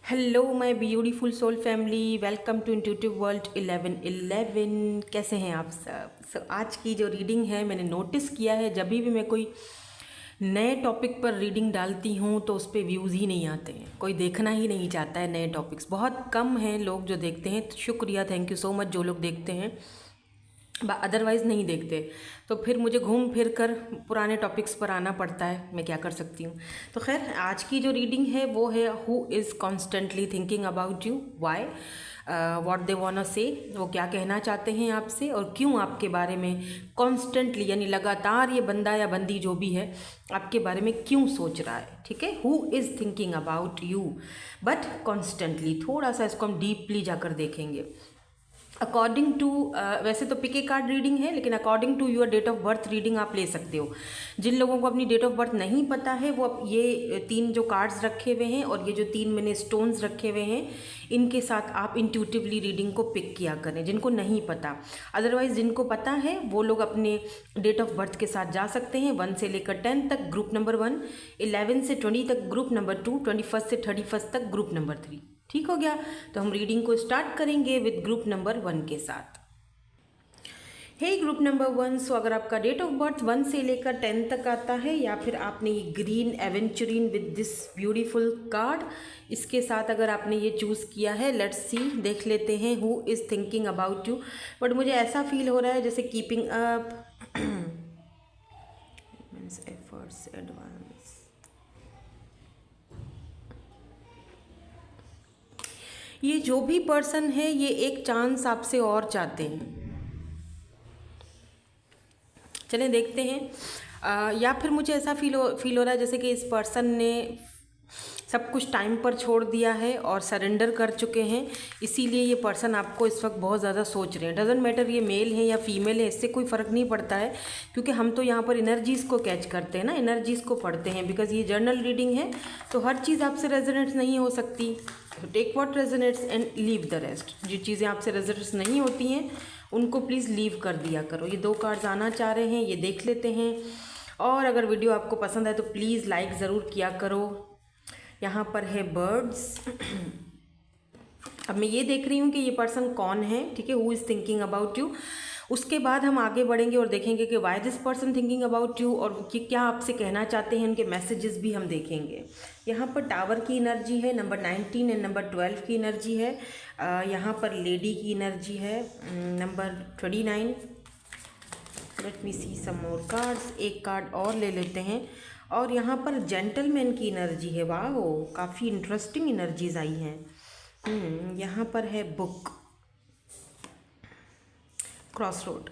Hello my beautiful soul family, welcome to intuitive world 1111। कैसे हैं आप सब? आज की जो रीडिंग है, मैंने नोटिस किया है जब भी मैं कोई नए टॉपिक पर रीडिंग डालती हूँ तो उस पर व्यूज़ ही नहीं आते हैं। कोई देखना ही नहीं चाहता है। नए टॉपिक्स बहुत कम हैं लोग जो देखते हैं। तो शुक्रिया, थैंक यू सो मच जो लोग देखते हैं, अदरवाइज़ नहीं देखते। तो फिर मुझे घूम फिर कर पुराने टॉपिक्स पर आना पड़ता है। मैं क्या कर सकती हूँ। तो खैर, आज की जो रीडिंग है वो है who is constantly thinking about you, why, what they want say. वो क्या कहना चाहते हैं आपसे और क्यों आपके बारे में कॉन्स्टेंटली, यानी लगातार ये बंदा या बंदी जो भी है आपके बारे में क्यों सोच रहा है। ठीक है, who is thinking about you but constantly. थोड़ा सा इसको हम डीपली जाकर देखेंगे। अकॉर्डिंग टू, वैसे तो पिक ए कार्ड रीडिंग है, लेकिन according to your date of birth reading आप ले सकते हो। जिन लोगों को अपनी डेट ऑफ बर्थ नहीं पता है वो अब ये तीन जो कार्ड्स रखे हुए हैं और ये जो तीन मैंने स्टोन्स रखे हुए हैं, इनके साथ आप इंट्यूटिवली रीडिंग को पिक किया करें, जिनको नहीं पता। अदरवाइज जिनको पता है वो लोग अपने डेट ऑफ बर्थ के साथ जा सकते हैं। 1 से लेकर 10 तक ग्रुप नंबर 1, 11 से 20 तक ग्रुप नंबर 2, 21 से 31 तक ग्रुप नंबर 3। ठीक हो गया। तो हम रीडिंग को स्टार्ट करेंगे विद ग्रुप नंबर 1 के साथ। हे ग्रुप नंबर 1, सो अगर आपका डेट ऑफ बर्थ 1 से लेकर 10 तक आता है या फिर आपने ये green aventurine with this beautiful card, इसके साथ अगर आपने ये चूज़ किया है, लेट्स सी, देख लेते हैं who is thinking about you. But मुझे ऐसा फील हो रहा है जैसे keeping up means efforts advance. ये जो भी पर्सन है ये एक चांस आपसे और चाहते हैं। चलें देखते हैं। या फिर मुझे ऐसा फील हो रहा है जैसे कि इस पर्सन ने सब कुछ टाइम पर छोड़ दिया है और सरेंडर कर चुके हैं, इसीलिए ये पर्सन आपको इस वक्त बहुत ज़्यादा सोच रहे हैं। डजेंट मैटर ये मेल है या फीमेल है, इससे कोई फ़र्क नहीं पड़ता है, क्योंकि हम तो यहाँ पर एनर्जीज़ को कैच करते हैं ना, एनर्जीज़ को पढ़ते हैं। बिकॉज ये जर्नल रीडिंग है तो हर चीज़ आपसे रेजोनेट नहीं हो सकती। Take what resonates and leave the rest. जो चीज़ें आपसे रेजोनेट्स नहीं होती हैं उनको प्लीज़ लीव कर दिया करो। ये 2 कार्ड्स आना चाह रहे हैं, ये देख लेते हैं। और अगर वीडियो आपको पसंद है तो प्लीज़ लाइक ज़रूर किया करो। यहाँ पर है बर्ड्स। अब मैं ये देख रही हूँ कि ये पर्सन कौन है, ठीक है, who is thinking about you. उसके बाद हम आगे बढ़ेंगे और देखेंगे कि Y this person thinking about you और कि क्या आपसे कहना चाहते हैं, उनके मैसेजेस भी हम देखेंगे। यहाँ पर टावर की एनर्जी है, नंबर 19 एंड नंबर 12 की एनर्जी है। यहाँ पर लेडी की एनर्जी है, नंबर 29। लेट मी सी सम मोर कार्ड्स। एक कार्ड और ले लेते हैं। और यहाँ पर जेंटलमैन की एनर्जी है। वाह, काफ़ी इंटरेस्टिंग एनर्जीज आई हैं। यहाँ पर है बुक, क्रॉस रोड।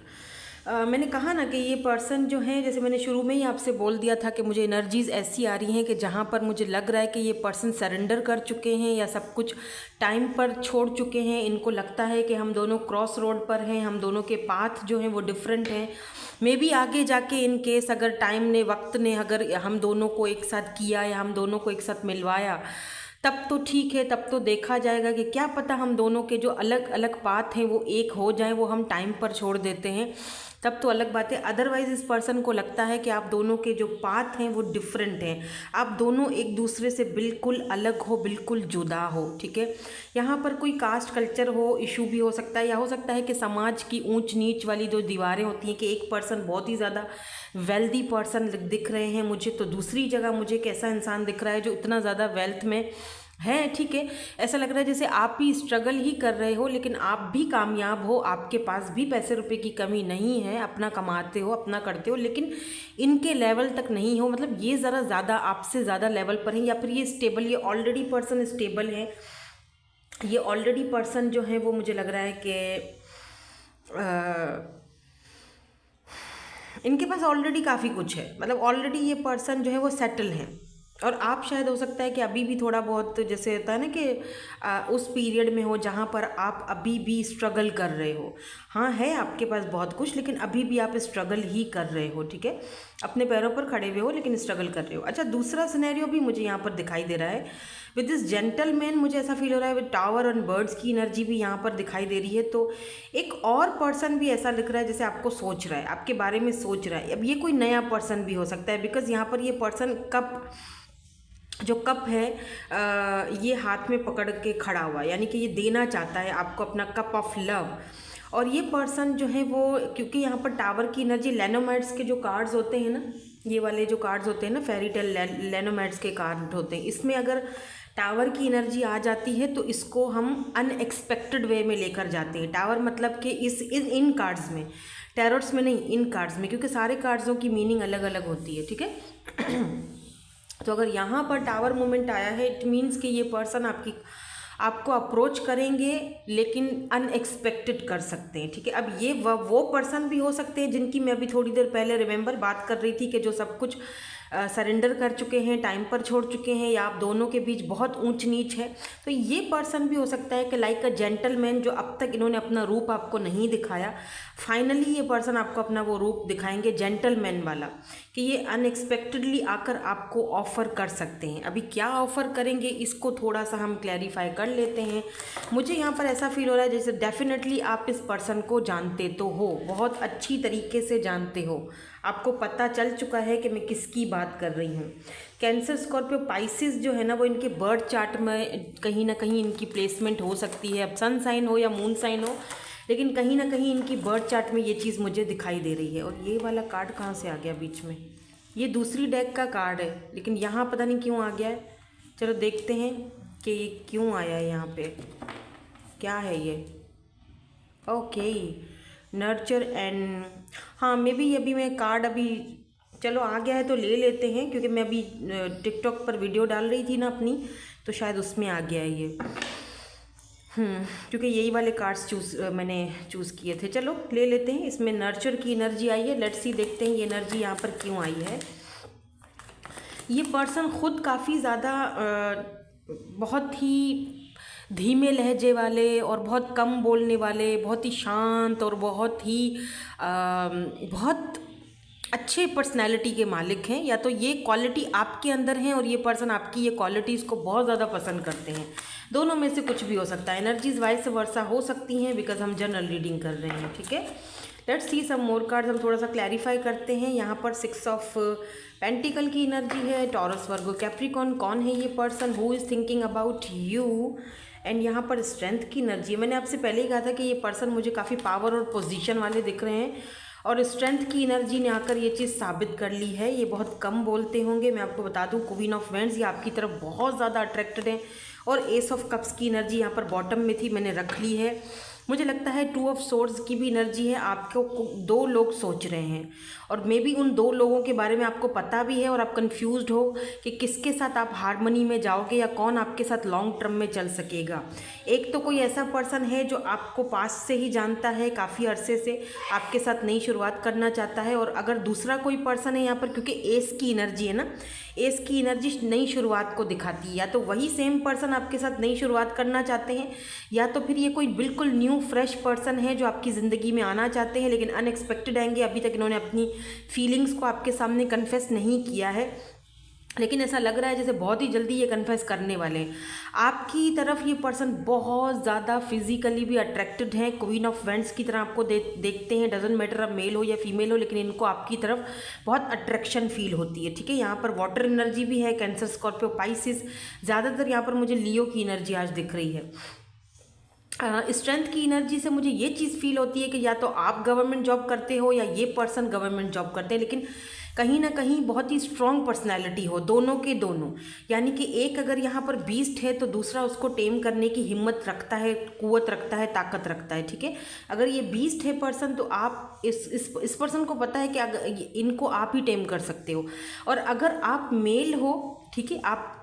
मैंने कहा ना कि ये पर्सन जो है, जैसे मैंने शुरू में ही आपसे बोल दिया था कि मुझे एनर्जीज़ ऐसी आ रही हैं कि जहाँ पर मुझे लग रहा है कि ये पर्सन सरेंडर कर चुके हैं या सब कुछ टाइम पर छोड़ चुके हैं। इनको लगता है कि हम दोनों क्रॉस रोड पर हैं, हम दोनों के पाथ जो हैं वो डिफरेंट हैं। मे बी आगे जाके इन केस अगर टाइम ने, वक्त ने अगर हम दोनों को एक साथ किया या हम दोनों को एक साथ मिलवाया तब तो ठीक है, तब तो देखा जाएगा कि क्या पता हम दोनों के जो अलग अलग पाथ हैं वो एक हो जाएं, वो हम टाइम पर छोड़ देते हैं, तब तो अलग बात है। अदरवाइज़ इस पर्सन को लगता है कि आप दोनों के जो पाथ हैं वो डिफरेंट हैं, आप दोनों एक दूसरे से बिल्कुल अलग हो, बिल्कुल जुदा हो। ठीक है, यहाँ पर कोई कास्ट कल्चर हो इशू भी हो सकता है, या हो सकता है कि समाज की ऊंच नीच वाली जो दीवारें होती हैं कि एक पर्सन बहुत ही ज़्यादा वेल्दी पर्सन दिख रहे हैं मुझे, तो दूसरी जगह मुझे एक ऐसा इंसान दिख रहा है जो इतना ज़्यादा वेल्थ में है। ठीक है, ऐसा लग रहा है जैसे आप भी स्ट्रगल ही कर रहे हो लेकिन आप भी कामयाब हो, आपके पास भी पैसे रुपए की कमी नहीं है, अपना कमाते हो, अपना करते हो, लेकिन इनके लेवल तक नहीं हो। मतलब ये ज़रा ज़्यादा आपसे ज़्यादा लेवल पर है, या फिर ये स्टेबल, ये ऑलरेडी पर्सन स्टेबल है। ये ऑलरेडी पर्सन जो है वो मुझे लग रहा है कि इनके पास ऑलरेडी काफ़ी कुछ है। मतलब ऑलरेडी ये पर्सन जो है वो सेटल है। और आप शायद हो सकता है कि अभी भी थोड़ा बहुत, जैसे होता है ना कि उस पीरियड में हो जहाँ पर आप अभी भी स्ट्रगल कर रहे हो। हाँ, है आपके पास बहुत कुछ लेकिन अभी भी आप स्ट्रगल ही कर रहे हो। ठीक है, अपने पैरों पर खड़े हुए हो लेकिन स्ट्रगल कर रहे हो। अच्छा, दूसरा सिनेरियो भी मुझे यहाँ पर दिखाई दे रहा है विद दिस जेंटलमैन। मुझे ऐसा फील हो रहा है विद टावर और बर्ड्स की एनर्जी भी यहाँ पर दिखाई दे रही है। तो एक और पर्सन भी ऐसा दिख रहा है जैसे आपको सोच रहा है, आपके बारे में सोच रहा है। अब ये कोई नया पर्सन भी हो सकता है, बिकॉज यहाँ पर ये पर्सन कब जो कप है ये हाथ में पकड़ के खड़ा हुआ, यानी कि ये देना चाहता है आपको अपना कप ऑफ लव। और ये पर्सन जो है वो, क्योंकि यहाँ पर टावर की एनर्जी, लेनोमैड्स के जो कार्ड्स होते हैं ना, ये वाले जो कार्ड्स होते हैं ना, फेरी टेल लेनोमैड्स के कार्ड होते हैं, इसमें अगर टावर की एनर्जी आ जाती है तो इसको हम अनएक्सपेक्टेड वे में लेकर जाते हैं। टावर मतलब कि इन कार्ड्स में, टैरोट्स में नहीं, इन कार्ड्स में, क्योंकि सारे कार्ड्सों की मीनिंग अलग अलग होती है, ठीक है। तो अगर यहाँ पर टावर मोमेंट आया है, इट मीन्स कि ये पर्सन आपको अप्रोच करेंगे लेकिन अनएक्सपेक्टेड कर सकते हैं, ठीक है। अब ये वो पर्सन भी हो सकते हैं जिनकी मैं अभी थोड़ी देर पहले रिमेंबर बात कर रही थी कि जो सब कुछ सरेंडर कर चुके हैं, टाइम पर छोड़ चुके हैं, या आप दोनों के बीच बहुत ऊंच नीच है। तो ये पर्सन भी हो सकता है कि लाइक अ जेंटलमैन, जो अब तक इन्होंने अपना रूप आपको नहीं दिखाया, फाइनली ये पर्सन आपको अपना वो रूप दिखाएंगे जेंटलमैन वाला, कि ये अनएक्सपेक्टेडली आकर आपको ऑफ़र कर सकते हैं। अभी क्या ऑफ़र करेंगे इसको थोड़ा सा हम क्लैरिफाई कर लेते हैं। मुझे यहाँ पर ऐसा फील हो रहा है जैसे डेफिनेटली आप इस पर्सन को जानते तो हो, बहुत अच्छी तरीके से जानते हो, आपको पता चल चुका है कि मैं किसकी बात कर रही हूँ। कैंसर, स्कॉर्पियो, पाइसिस जो है ना, वो इनके बर्थ चार्ट में कहीं ना कहीं इनकी प्लेसमेंट हो सकती है, अब सन साइन हो या मून साइन हो, लेकिन कहीं ना कहीं इनकी बर्थ चार्ट में ये चीज़ मुझे दिखाई दे रही है। और ये वाला कार्ड कहाँ से आ गया बीच में? ये दूसरी डेक का कार्ड है, लेकिन यहाँ पता नहीं क्यों आ गया है। चलो देखते हैं कि ये क्यों आया है यहाँ पे, क्या है ये। ओके, नर्चर एंड, हाँ मे बी अभी मैं कार्ड अभी, चलो आ गया है तो ले लेते हैं, क्योंकि मैं अभी टिकटॉक पर वीडियो डाल रही थी ना अपनी, तो शायद उसमें आ गया है ये। क्योंकि यही वाले कार्ड्स मैंने चूज़ किए थे। चलो ले लेते हैं। इसमें नर्चर की एनर्जी आई है, लेट्स सी, देखते हैं ये एनर्जी यहाँ पर क्यों आई है। ये पर्सन खुद काफ़ी ज़्यादा बहुत ही धीमे लहजे वाले और बहुत कम बोलने वाले, बहुत ही शांत और बहुत अच्छे पर्सनैलिटी के मालिक हैं। या तो ये क्वालिटी आपके अंदर है और ये पर्सन आपकी ये क्वालिटीज़ को बहुत ज़्यादा पसंद करते हैं, दोनों में से कुछ भी हो सकता है। एनर्जीज वाइस वर्सा हो सकती हैं, बिकॉज हम जनरल रीडिंग कर रहे हैं, ठीक है। Let's see some more cards, हम थोड़ा सा क्लैरिफाई करते हैं। यहाँ पर 6 ऑफ पेंटिकल की एनर्जी है, टॉरस, वर्गो, कैप्रिकॉर्न। कौन है ये person who is thinking about you? And यहाँ पर स्ट्रेंथ की एनर्जी। मैंने आपसे पहले ही कहा था कि ये पर्सन मुझे काफ़ी पावर और पोजीशन वाले दिख रहे हैं, और स्ट्रेंथ की एनर्जी ने आकर ये चीज़ साबित कर ली है। ये बहुत कम बोलते होंगे, मैं आपको बता दूं। क्वीन ऑफ वेंड्स, ये आपकी तरफ बहुत ज़्यादा अट्रैक्टेड हैं। और एस ऑफ कप्स की एनर्जी यहाँ पर बॉटम में थी, मैंने रख ली है। मुझे लगता है 2 ऑफ सोर्ड्स की भी एनर्जी है। आपको 2 लोग सोच रहे हैं, और मे बी उन 2 लोगों के बारे में आपको पता भी है, और आप कंफ्यूज्ड हो कि किसके साथ आप हार्मनी में जाओगे या कौन आपके साथ लॉन्ग टर्म में चल सकेगा। एक तो कोई ऐसा पर्सन है जो आपको पास से ही जानता है, काफ़ी अरसे से आपके साथ नई शुरुआत करना चाहता है। और अगर दूसरा कोई पर्सन है यहाँ पर, क्योंकि एस की एनर्जी है ना, एस की एनर्जी नई शुरुआत को दिखाती है। या तो वही सेम पर्सन आपके साथ नई शुरुआत करना चाहते हैं, या तो फिर ये कोई बिल्कुल न्यू फ्रेश पर्सन है जो आपकी ज़िंदगी में आना चाहते हैं, लेकिन अनएक्सपेक्टेड आएंगे। अभी तक इन्होंने अपनी फीलिंग्स को आपके सामने कन्फेस नहीं किया है, लेकिन ऐसा लग रहा है जैसे बहुत ही जल्दी ये कन्फेस करने वाले हैं। आपकी तरफ ये पर्सन बहुत ज़्यादा फिजिकली भी अट्रैक्टेड है, क्वीन ऑफ वेंड्स की तरह आपको देखते हैं। डजेंट मैटर अब मेल हो या फीमेल हो, लेकिन इनको आपकी तरफ बहुत अट्रैक्शन फील होती है, ठीक है। यहाँ पर वाटर एनर्जी भी है, कैंसर, स्कॉर्पियो, पाइसिस। ज़्यादातर यहाँ पर मुझे लियो की एनर्जी आज दिख रही है। स्ट्रेंथ की एनर्जी से मुझे ये चीज़ फील होती है कि या तो आप गवर्नमेंट जॉब करते हो या ये पर्सन गवर्नमेंट जॉब करते हैं, लेकिन कहीं ना कहीं बहुत ही स्ट्रॉन्ग पर्सनैलिटी हो दोनों के दोनों। यानी कि एक अगर यहाँ पर बीस्ट है तो दूसरा उसको टेम करने की हिम्मत रखता है, कुव्वत रखता है, ताकत रखता है, ठीक है। अगर ये बीस्ट है पर्सन तो आप इस पर्सन को पता है कि अगर इनको आप ही टेम कर सकते हो। और अगर आप मेल हो, ठीक है, आप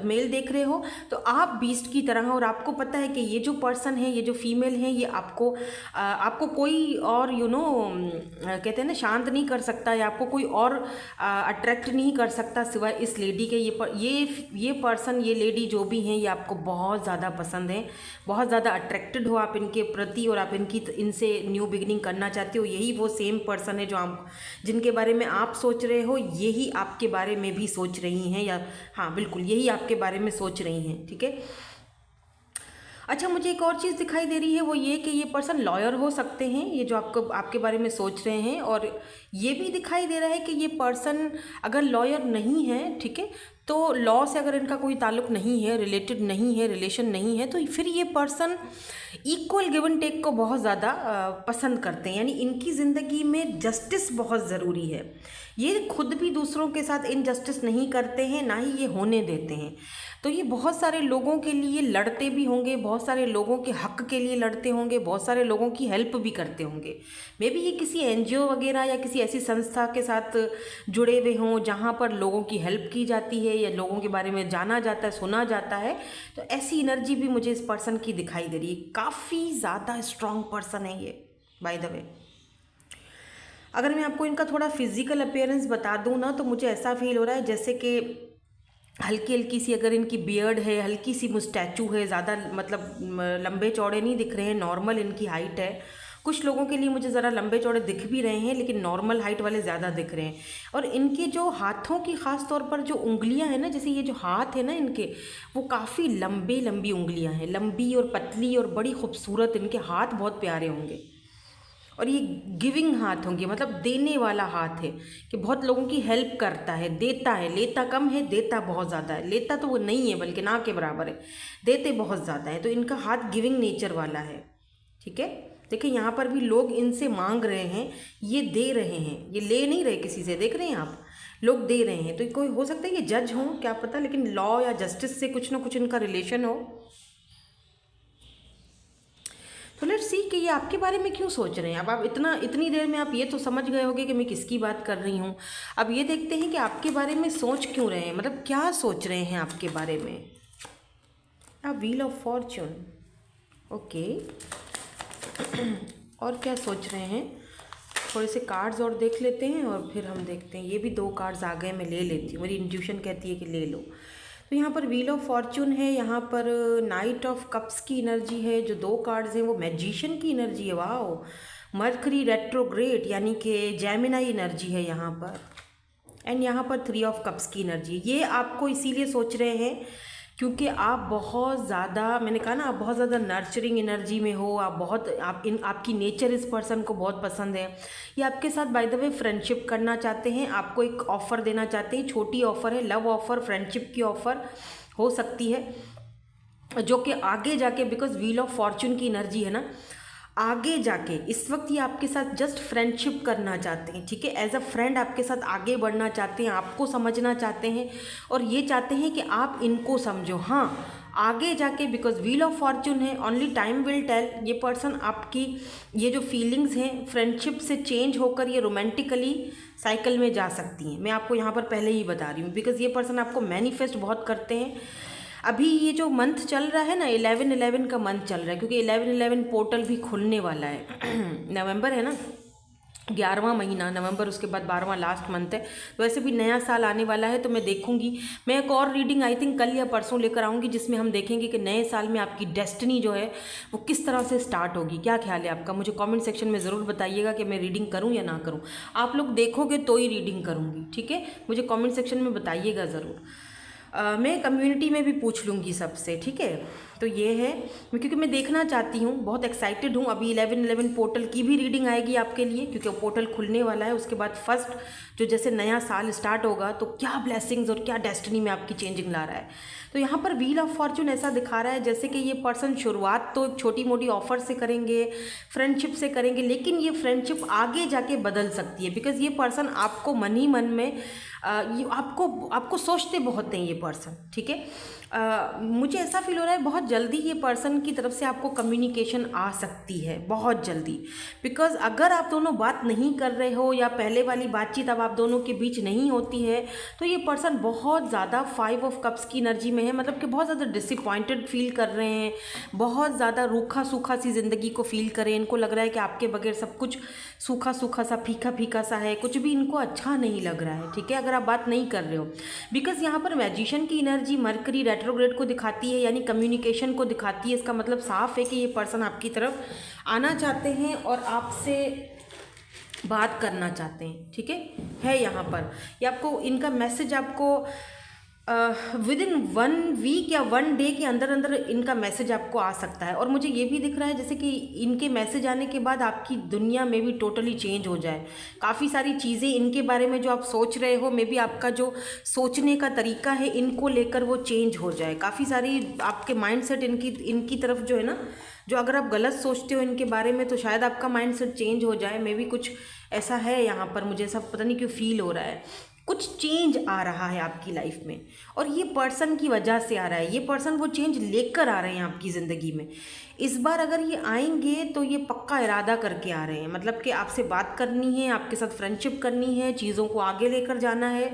मेल देख रहे हो तो आप बीस्ट की तरह हो, और आपको पता है कि ये जो पर्सन है, ये जो फीमेल है, ये आपको कोई और कहते हैं ना, शांत नहीं कर सकता, या आपको कोई और अट्रैक्ट नहीं कर सकता सिवाय इस लेडी के। ये पर्सन, ये लेडी जो भी हैं, ये आपको बहुत ज़्यादा पसंद है, बहुत ज़्यादा अट्रैक्टेड हो आप इनके प्रति, और आप इनसे न्यू बिगिनिंग करना चाहते हो। यही वो सेम पर्सन है जो जिनके बारे में आप सोच रहे हो, यही आपके बारे में भी सोच रही हैं, या हाँ बिल्कुल यही आपके बारे में सोच रही हैं, ठीक है। अच्छा, मुझे एक और चीज़ दिखाई दे रही है, वो ये कि ये पर्सन लॉयर हो सकते हैं, ये जो आपको आपके बारे में सोच रहे हैं। और ये भी दिखाई दे रहा है कि ये पर्सन अगर लॉयर नहीं है, ठीक है, तो लॉ से अगर इनका कोई ताल्लुक नहीं है, रिलेटेड नहीं है, रिलेशन नहीं है, तो फिर ये person equal give and take को बहुत ज़्यादा पसंद करते हैं। यानी इनकी ज़िंदगी में जस्टिस बहुत ज़रूरी है। ये खुद भी दूसरों के साथ इनजस्टिस नहीं करते हैं, ना ही ये होने देते हैं। तो ये बहुत सारे लोगों के लिए लड़ते भी होंगे, बहुत सारे लोगों के हक के लिए लड़ते होंगे, बहुत सारे लोगों की हेल्प भी करते होंगे। मे बी ये किसी एनजीओ वगैरह या किसी ऐसी संस्था के साथ जुड़े हुए हों जहाँ पर लोगों की हेल्प की जाती है या लोगों के बारे में जाना जाता है, सुना जाता है। तो ऐसी एनर्जी भी मुझे इस पर्सन की दिखाई दे रही है। काफ़ी ज़्यादा स्ट्रॉन्ग पर्सन है ये, बाय द वे। अगर मैं आपको इनका थोड़ा फिजिकल अपीयरेंस बता दूँ ना, तो मुझे ऐसा फील हो रहा है जैसे कि हल्की हल्की सी अगर इनकी बियर्ड है, हल्की सी मुस्टैचू है, ज़्यादा मतलब लंबे चौड़े नहीं दिख रहे हैं, नॉर्मल इनकी हाइट है। कुछ लोगों के लिए मुझे ज़रा लंबे चौड़े दिख भी रहे हैं, लेकिन नॉर्मल हाइट वाले ज़्यादा दिख रहे हैं। और इनके जो हाथों की ख़ास तौर पर जो उंगलियां हैं ना, जैसे ये जो हाथ है ना इनके, वो काफ़ी लंबी उंगलियां हैं, लंबी और पतली और बड़ी खूबसूरत। इनके हाथ बहुत प्यारे होंगे और ये गिविंग हाथ होंगे, मतलब देने वाला हाथ है कि बहुत लोगों की हेल्प करता है, देता है। लेता कम है, देता बहुत ज़्यादा है। लेता तो वो नहीं है, बल्कि ना के बराबर है, देते बहुत ज़्यादा है। तो इनका हाथ गिविंग नेचर वाला है, ठीक है। देखिए यहाँ पर भी लोग इनसे मांग रहे हैं, ये दे रहे हैं, ये ले नहीं रहे किसी से। देख रहे हैं आप, लोग दे रहे हैं। तो कोई हो सकता है ये जज हो, क्या पता, लेकिन लॉ या जस्टिस से कुछ ना कुछ इनका रिलेशन हो। तो लेट्स सी कि ये आपके बारे में क्यों सोच रहे हैं। अब आप इतनी देर में आप ये तो समझ गए होंगे कि मैं किसकी बात कर रही हूँ। अब ये देखते हैं कि आपके बारे में सोच क्यों रहे हैं, मतलब क्या सोच रहे हैं आपके बारे में। Wheel of Fortune, okay. और क्या सोच रहे हैं, थोड़े से कार्ड्स और देख लेते हैं और फिर हम देखते हैं। ये भी 2 कार्ड्स आ गए, मैं ले लेती हूँ, मेरी इंट्यूशन कहती है कि ले लो। तो यहाँ पर व्हील ऑफ फॉर्च्यून है, यहाँ पर नाइट ऑफ कप्स की एनर्जी है। जो 2 कार्ड्स हैं वो मैजिशियन की एनर्जी है, वाह। मर्करी रेट्रोग्रेड यानी कि जेमिनाई एनर्जी है यहाँ पर। एंड यहाँ पर 3 ऑफ कप्स की एनर्जी। ये आपको इसीलिए सोच रहे हैं क्योंकि आप बहुत ज़्यादा, मैंने कहा ना, आप बहुत ज़्यादा नर्चरिंग एनर्जी में हो। आपकी नेचर इस पर्सन को बहुत पसंद है। ये आपके साथ बाय द वे फ्रेंडशिप करना चाहते हैं, आपको एक ऑफ़र देना चाहते हैं। छोटी ऑफ़र है, लव ऑफ़र, फ्रेंडशिप की ऑफ़र हो सकती है, जो कि आगे जाके, बिकॉज व्हील ऑफ फॉर्च्यून की एनर्जी है ना, आगे जाके इस वक्त ये आपके साथ जस्ट फ्रेंडशिप करना चाहते हैं, ठीक है। एज अ फ्रेंड आपके साथ आगे बढ़ना चाहते हैं, आपको समझना चाहते हैं और ये चाहते हैं कि आप इनको समझो। हाँ, आगे जाके, बिकॉज व्हील ऑफ फॉर्च्यून है, ओनली टाइम विल टेल। ये पर्सन आपकी ये जो फीलिंग्स हैं फ्रेंडशिप से चेंज होकर ये रोमांटिकली साइकिल में जा सकती हैं। मैं आपको यहाँ पर पहले ही बता रही हूँ, बिकॉज ये पर्सन आपको मैनिफेस्ट बहुत करते हैं। अभी ये जो मंथ चल रहा है ना, 11/11 का मंथ चल रहा है, क्योंकि 11/11 पोर्टल भी खुलने वाला है। नवंबर है ना, 11वां महीना नवंबर, उसके बाद 12वां लास्ट मंथ है। तो वैसे भी नया साल आने वाला है, तो मैं देखूंगी, मैं एक और रीडिंग आई थिंक कल या परसों लेकर आऊँगी, जिसमें हम देखेंगे कि नए साल में आपकी डेस्टिनी जो है वो किस तरह से स्टार्ट होगी। क्या ख्याल है आपका? मुझे कमेंट सेक्शन में ज़रूर बताइएगा कि मैं रीडिंग करूँ या ना करूँ। आप लोग देखोगे तो ही रीडिंग करूँगी, ठीक है। मुझे कॉमेंट सेक्शन में बताइएगा ज़रूर। मैं कम्युनिटी में भी पूछ लूँगी सबसे, ठीक है। तो ये है, क्योंकि मैं देखना चाहती हूँ, बहुत एक्साइटेड हूँ। अभी 11/11 पोर्टल की भी रीडिंग आएगी आपके लिए, क्योंकि वो पोर्टल खुलने वाला है। उसके बाद फर्स्ट जो जैसे नया साल स्टार्ट होगा, तो क्या ब्लेसिंग्स और क्या डेस्टिनी में आपकी चेंजिंग ला रहा है। तो यहाँ पर व्हील ऑफ फॉर्च्यून ऐसा दिखा रहा है जैसे कि ये पर्सन शुरुआत तो छोटी मोटी ऑफर से करेंगे, फ्रेंडशिप से करेंगे, लेकिन ये फ्रेंडशिप आगे जाके बदल सकती है। बिकॉज ये पर्सन आपको मन ही मन में ये आपको सोचते बहुत हैं ये पर्सन, ठीक है। मुझे ऐसा फील हो रहा है बहुत जल्दी ये पर्सन की तरफ से आपको कम्युनिकेशन आ सकती है, बहुत जल्दी। बिकॉज अगर आप दोनों बात नहीं कर रहे हो या पहले वाली बातचीत अब आप दोनों के बीच नहीं होती है, तो ये पर्सन बहुत ज़्यादा 5 ऑफ कप्स की एनर्जी में है। मतलब कि बहुत ज़्यादा डिसअपॉइंटेड फील कर रहे हैं, बहुत ज़्यादा रूखा सूखा सी ज़िंदगी को फील कर रहे हैं। इनको लग रहा है कि आपके बगैर सब कुछ सूखा सूखा सा, फीका फीका सा है, कुछ भी इनको अच्छा नहीं लग रहा है, ठीक है, अगर आप बात नहीं कर रहे हो। बिकॉज यहाँ पर मैजिशियन की एनर्जी मरकरी रेट्रोग्रेड को दिखाती है, यानी कम्युनिकेशन को दिखाती है। इसका मतलब साफ है कि ये पर्सन आपकी तरफ आना चाहते हैं और आपसे बात करना चाहते हैं, ठीक है यहाँ पर। ये आपको, इनका मैसेज आपको विद इन 1 वीक या 1 डे के अंदर अंदर इनका मैसेज आपको आ सकता है। और मुझे ये भी दिख रहा है जैसे कि इनके मैसेज आने के बाद आपकी दुनिया में भी टोटली चेंज हो जाए। काफ़ी सारी चीज़ें इनके बारे में जो आप सोच रहे हो, मे बी आपका जो सोचने का तरीका है इनको लेकर वो चेंज हो जाए। काफ़ी सारी आपके माइंडसेट इनकी तरफ जो है ना, जो अगर आप गलत सोचते हो इनके बारे में तो शायद आपका माइंडसेट चेंज हो जाए। मे बी कुछ ऐसा है यहाँ पर, मुझे ऐसा पता नहीं क्यों फील हो रहा है। कुछ चेंज आ रहा है आपकी लाइफ में और ये पर्सन की वजह से आ रहा है। ये पर्सन वो चेंज लेकर आ रहे हैं आपकी ज़िंदगी में। इस बार अगर ये आएंगे तो ये पक्का इरादा करके आ रहे हैं, मतलब कि आपसे बात करनी है, आपके साथ फ्रेंडशिप करनी है, चीज़ों को आगे लेकर जाना है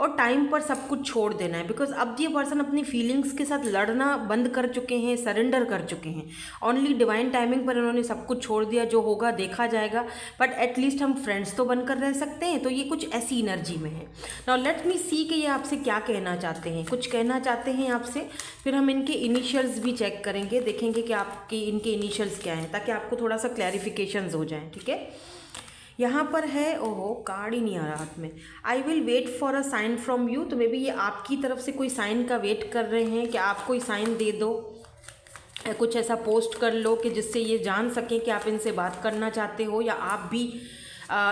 और टाइम पर सब कुछ छोड़ देना है। बिकॉज अब ये पर्सन अपनी फीलिंग्स के साथ लड़ना बंद कर चुके हैं, सरेंडर कर चुके हैं। ओनली डिवाइन टाइमिंग पर इन्होंने सब कुछ छोड़ दिया, जो होगा देखा जाएगा, बट एटलीस्ट हम फ्रेंड्स तो बनकर रह सकते हैं। तो ये कुछ ऐसी एनर्जी में है। नाउ लेट मी सी कि ये आपसे क्या कहना चाहते हैं। कुछ कहना चाहते हैं आपसे, फिर हम इनके इनिशियल्स भी चेक करेंगे, देखेंगे कि आपके इनके इनिशियल्स क्या हैं, ताकि आपको थोड़ा सा क्लैरिफिकेशंस हो जाएं। ठीक है, यहाँ पर है, ओहो कार्ड ही नहीं आ रहा हाथ में। I will wait for a sign from you. तो मे बी ये आपकी तरफ से कोई साइन का वेट कर रहे हैं कि आप कोई साइन दे दो, कुछ ऐसा पोस्ट कर लो कि जिससे ये जान सकें कि आप इनसे बात करना चाहते हो, या आप भी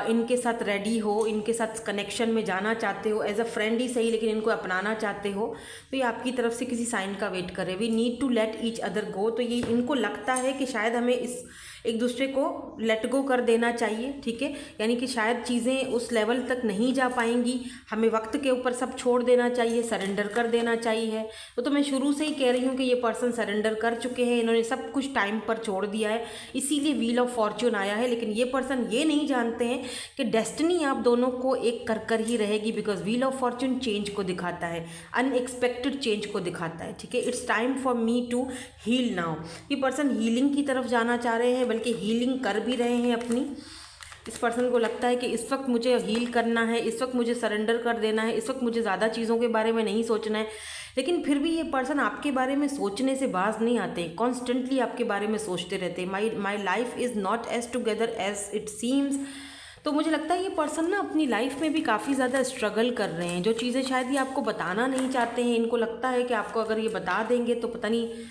इनके साथ रेडी हो, इनके साथ कनेक्शन में जाना चाहते हो, एज अ फ्रेंड ही सही लेकिन इनको अपनाना चाहते हो। तो ये आपकी तरफ से किसी साइन का वेट कर रहे हैं। We need to let each other go. तो ये इनको लगता है कि शायद हमें इस एक दूसरे को लेट गो कर देना चाहिए। ठीक है, यानी कि शायद चीज़ें उस लेवल तक नहीं जा पाएंगी, हमें वक्त के ऊपर सब छोड़ देना चाहिए, सरेंडर कर देना चाहिए। तो मैं शुरू से ही कह रही हूँ कि ये पर्सन सरेंडर कर चुके हैं, इन्होंने सब कुछ टाइम पर छोड़ दिया है, इसीलिए व्हील ऑफ फॉर्च्यून आया है। लेकिन ये पर्सन ये नहीं जानते हैं कि डेस्टिनी आप दोनों को एक कर ही रहेगी, because wheel of Fortune change को दिखाता है, अनएक्सपेक्टेड चेंज को दिखाता है। ठीक है, it's time for me to heal now. ये पर्सन हीलिंग की तरफ जाना चाह रहे हैं, बल्कि हीलिंग कर भी रहे हैं अपनी। इस पर्सन को लगता है कि इस वक्त मुझे हील करना है, इस वक्त मुझे सरेंडर कर देना है, इस वक्त मुझे ज़्यादा चीज़ों के बारे में नहीं सोचना है। लेकिन फिर भी ये पर्सन आपके बारे में सोचने से बाज नहीं आते, कॉन्स्टेंटली आपके बारे में सोचते रहते हैं। My life is not as together as it seems. तो मुझे लगता है ये पर्सन ना अपनी लाइफ में भी काफ़ी ज़्यादा स्ट्रगल कर रहे हैं, जो चीज़ें शायद ये आपको बताना नहीं चाहते हैं। इनको लगता है कि आपको अगर ये बता देंगे तो पता नहीं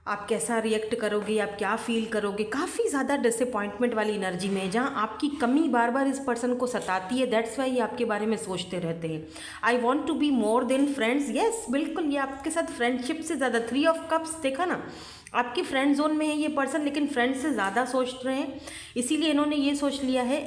आप कैसा रिएक्ट करोगे, आप क्या फील करोगे। काफ़ी ज़्यादा डिसअपॉइंटमेंट वाली एनर्जी में है, जहाँ आपकी कमी बार बार इस पर्सन को सताती है। दैट्स वाई ये आपके बारे में सोचते रहते हैं। I want to be more than friends. Yes, बिल्कुल, ये आपके साथ फ्रेंडशिप से ज़्यादा, 3 ऑफ कप्स देखा ना, आपकी फ्रेंड जोन में है ये पर्सन, लेकिन फ्रेंड से ज़्यादा सोच रहे हैं। इसीलिए इन्होंने ये सोच लिया है।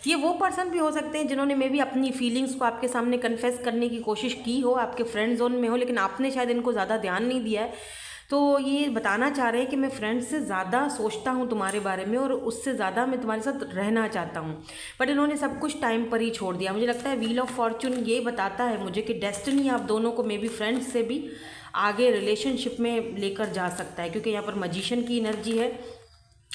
ये वो पर्सन भी हो सकते हैं जिन्होंने मे बी अपनी फीलिंग्स को आपके सामने कन्फेस करने की कोशिश की हो, आपके फ्रेंड जोन में हो, लेकिन आपने शायद इनको ज़्यादा ध्यान नहीं दिया है। तो ये बताना चाह रहे हैं कि मैं फ्रेंड से ज़्यादा सोचता हूँ तुम्हारे बारे में और उससे ज़्यादा मैं तुम्हारे साथ रहना चाहता हूँ। बट इन्होंने सब कुछ टाइम पर ही छोड़ दिया। मुझे लगता है व्हील ऑफ फॉर्च्यून ये बताता है मुझे कि डेस्टिनी आप दोनों को मे बी फ्रेंड्स से भी आगे रिलेशनशिप में लेकर जा सकता है, क्योंकि यहाँ पर मैजिशियन की एनर्जी है।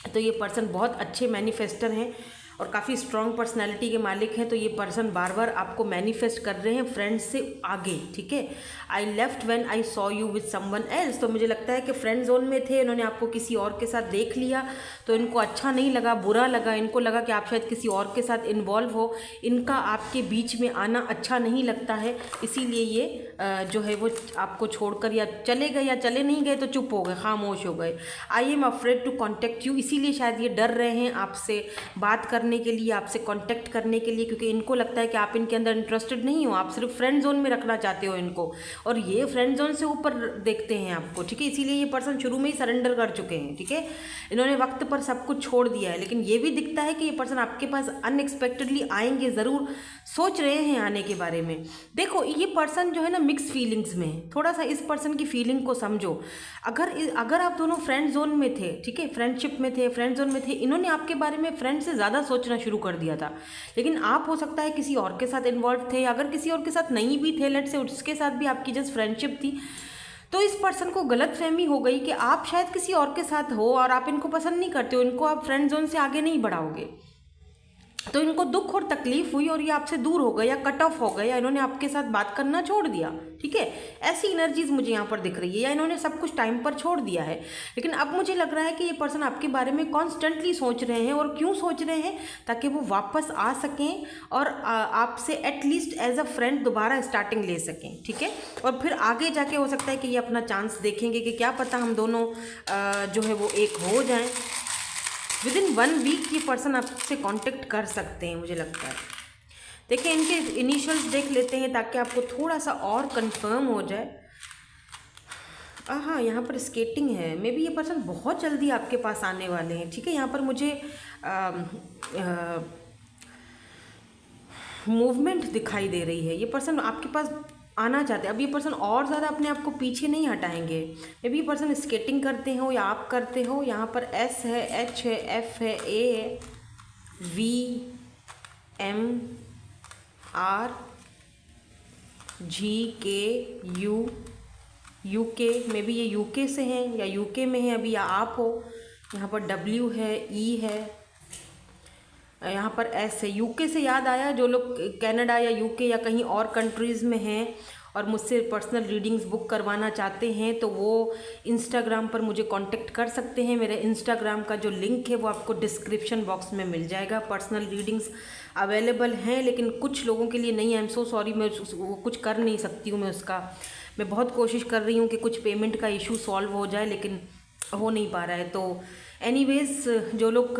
तो ये पर्सन बहुत अच्छे मैनिफेस्टर हैं और काफ़ी स्ट्रॉन्ग पर्सनैलिटी के मालिक हैं। तो ये पर्सन बार बार आपको मैनिफेस्ट कर रहे हैं फ्रेंड्स से आगे। ठीक है, I left when I saw you with someone else. तो मुझे लगता है कि फ्रेंड जोन में थे, इन्होंने आपको किसी और के साथ देख लिया तो इनको अच्छा नहीं लगा, बुरा लगा। इनको लगा कि आप शायद किसी और के साथ इन्वॉल्व हो, इनका आपके बीच में आना अच्छा नहीं लगता है। इसीलिए ये जो है वो आपको छोड़कर या चले गए, या चले नहीं गए तो चुप हो गए, खामोश हो गए। I am afraid to contact you. इसीलिए शायद ये डर रहे हैं आपसे बात करने के लिए, आपसे कांटेक्ट करने के लिए, क्योंकि इनको लगता है कि आप इनके अंदर इंटरेस्टेड नहीं हो, आप सिर्फ फ्रेंड जोन में रखना चाहते हो इनको, और ये फ्रेंड जोन से ऊपर देखते हैं आपको। ठीक है, इसीलिए ये पर्सन शुरू में ही सरेंडर कर चुके हैं। ठीक है, इन्होंने वक्त पर सब कुछ छोड़ दिया है। लेकिन ये भी दिखता है कि ये पर्सन आपके पास अनएक्सपेक्टेडली आएंगे, ज़रूर सोच रहे हैं आने के बारे में। देखो, ये पर्सन जो है ना मिक्स फीलिंग्स में है। थोड़ा सा इस पर्सन की फीलिंग को समझो। अगर आप दोनों फ्रेंड जोन में थे, ठीक है, फ्रेंडशिप में थे, फ्रेंड जोन में थे, इन्होंने आपके बारे में फ्रेंड से ज़्यादा सोचना शुरू कर दिया था। लेकिन आप हो सकता है किसी और के साथ इन्वॉल्व थे, अगर किसी और के साथ नहीं भी थे, लेट से उसके साथ भी आपकी जस्ट फ्रेंडशिप थी, तो इस पर्सन को गलतफहमी हो गई कि आप शायद किसी और के साथ हो और आप इनको पसंद नहीं करते हो, इनको आप फ्रेंड जोन से आगे नहीं बढ़ाओगे। तो इनको दुख और तकलीफ हुई और ये आपसे दूर हो गए या कट ऑफ हो गए या इन्होंने आपके साथ बात करना छोड़ दिया, ठीक है। ऐसी एनर्जीज मुझे यहाँ पर दिख रही है, या इन्होंने सब कुछ टाइम पर छोड़ दिया है। लेकिन अब मुझे लग रहा है कि ये पर्सन आपके बारे में कॉन्स्टेंटली सोच रहे हैं। और क्यों सोच रहे हैं? ताकि वो वापस आ सकें और आपसे एटलीस्ट एज अ फ्रेंड दोबारा स्टार्टिंग ले सकें, ठीक है। और फिर आगे जाके हो सकता है कि ये अपना चांस देखेंगे कि क्या पता हम दोनों जो है वो एक हो जाएं। विद इन 1 वीक ये पर्सन आपसे कांटेक्ट कर सकते हैं, मुझे लगता है। देखिए इनके इनिशियल्स देख लेते हैं ताकि आपको थोड़ा सा और कंफर्म हो जाए। हाँ, यहाँ पर स्केटिंग है। मे बी ये पर्सन बहुत जल्दी आपके पास आने वाले हैं, ठीक है। यहाँ पर मुझे मूवमेंट दिखाई दे रही है। ये पर्सन आपके पास आना चाहते हैं। अब ये पर्सन और ज़्यादा अपने आप को पीछे नहीं हटाएंगे। मे बी ये पर्सन स्केटिंग करते हो या आप करते हो। यहाँ पर S है, H है, F है, A है, V, M, R, G, K, U, UK। May be ये UK से हैं या UK में है अभी, या आप हो। यहाँ पर W है, E है, यहाँ पर S है। यूके से याद आया, जो लोग कनाडा या यूके या कहीं और कंट्रीज़ में हैं और मुझसे पर्सनल रीडिंग्स बुक करवाना चाहते हैं तो वो इंस्टाग्राम पर मुझे कांटेक्ट कर सकते हैं। मेरे इंस्टाग्राम का जो लिंक है वो आपको डिस्क्रिप्शन बॉक्स में मिल जाएगा। पर्सनल रीडिंग्स अवेलेबल हैं, लेकिन कुछ लोगों के लिए नहीं। आई एम सो सॉरी, मैं वो कुछ कर नहीं सकती हूँ। मैं बहुत कोशिश कर रही हूँ कि कुछ पेमेंट का इशू सॉल्व हो जाए, लेकिन हो नहीं पा रहा है। तो एनीवेज़ जो लोग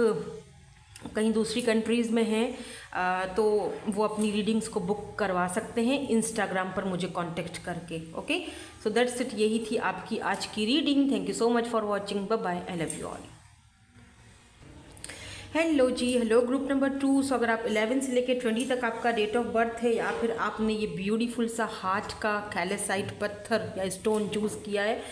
कहीं दूसरी कंट्रीज़ में हैं तो वो अपनी रीडिंग्स को बुक करवा सकते हैं इंस्टाग्राम पर मुझे कांटेक्ट करके। Okay, so that's it. यही थी आपकी आज की reading. Thank you so much for watching. Bye bye, I love you all. Hello ji, hello group number 2। सो अगर आप 11 से लेकर 20 तक आपका डेट ऑफ बर्थ है, या फिर आपने ये ब्यूटीफुल सा हार्ट का कैल्साइट पत्थर या स्टोन चूज़ किया है,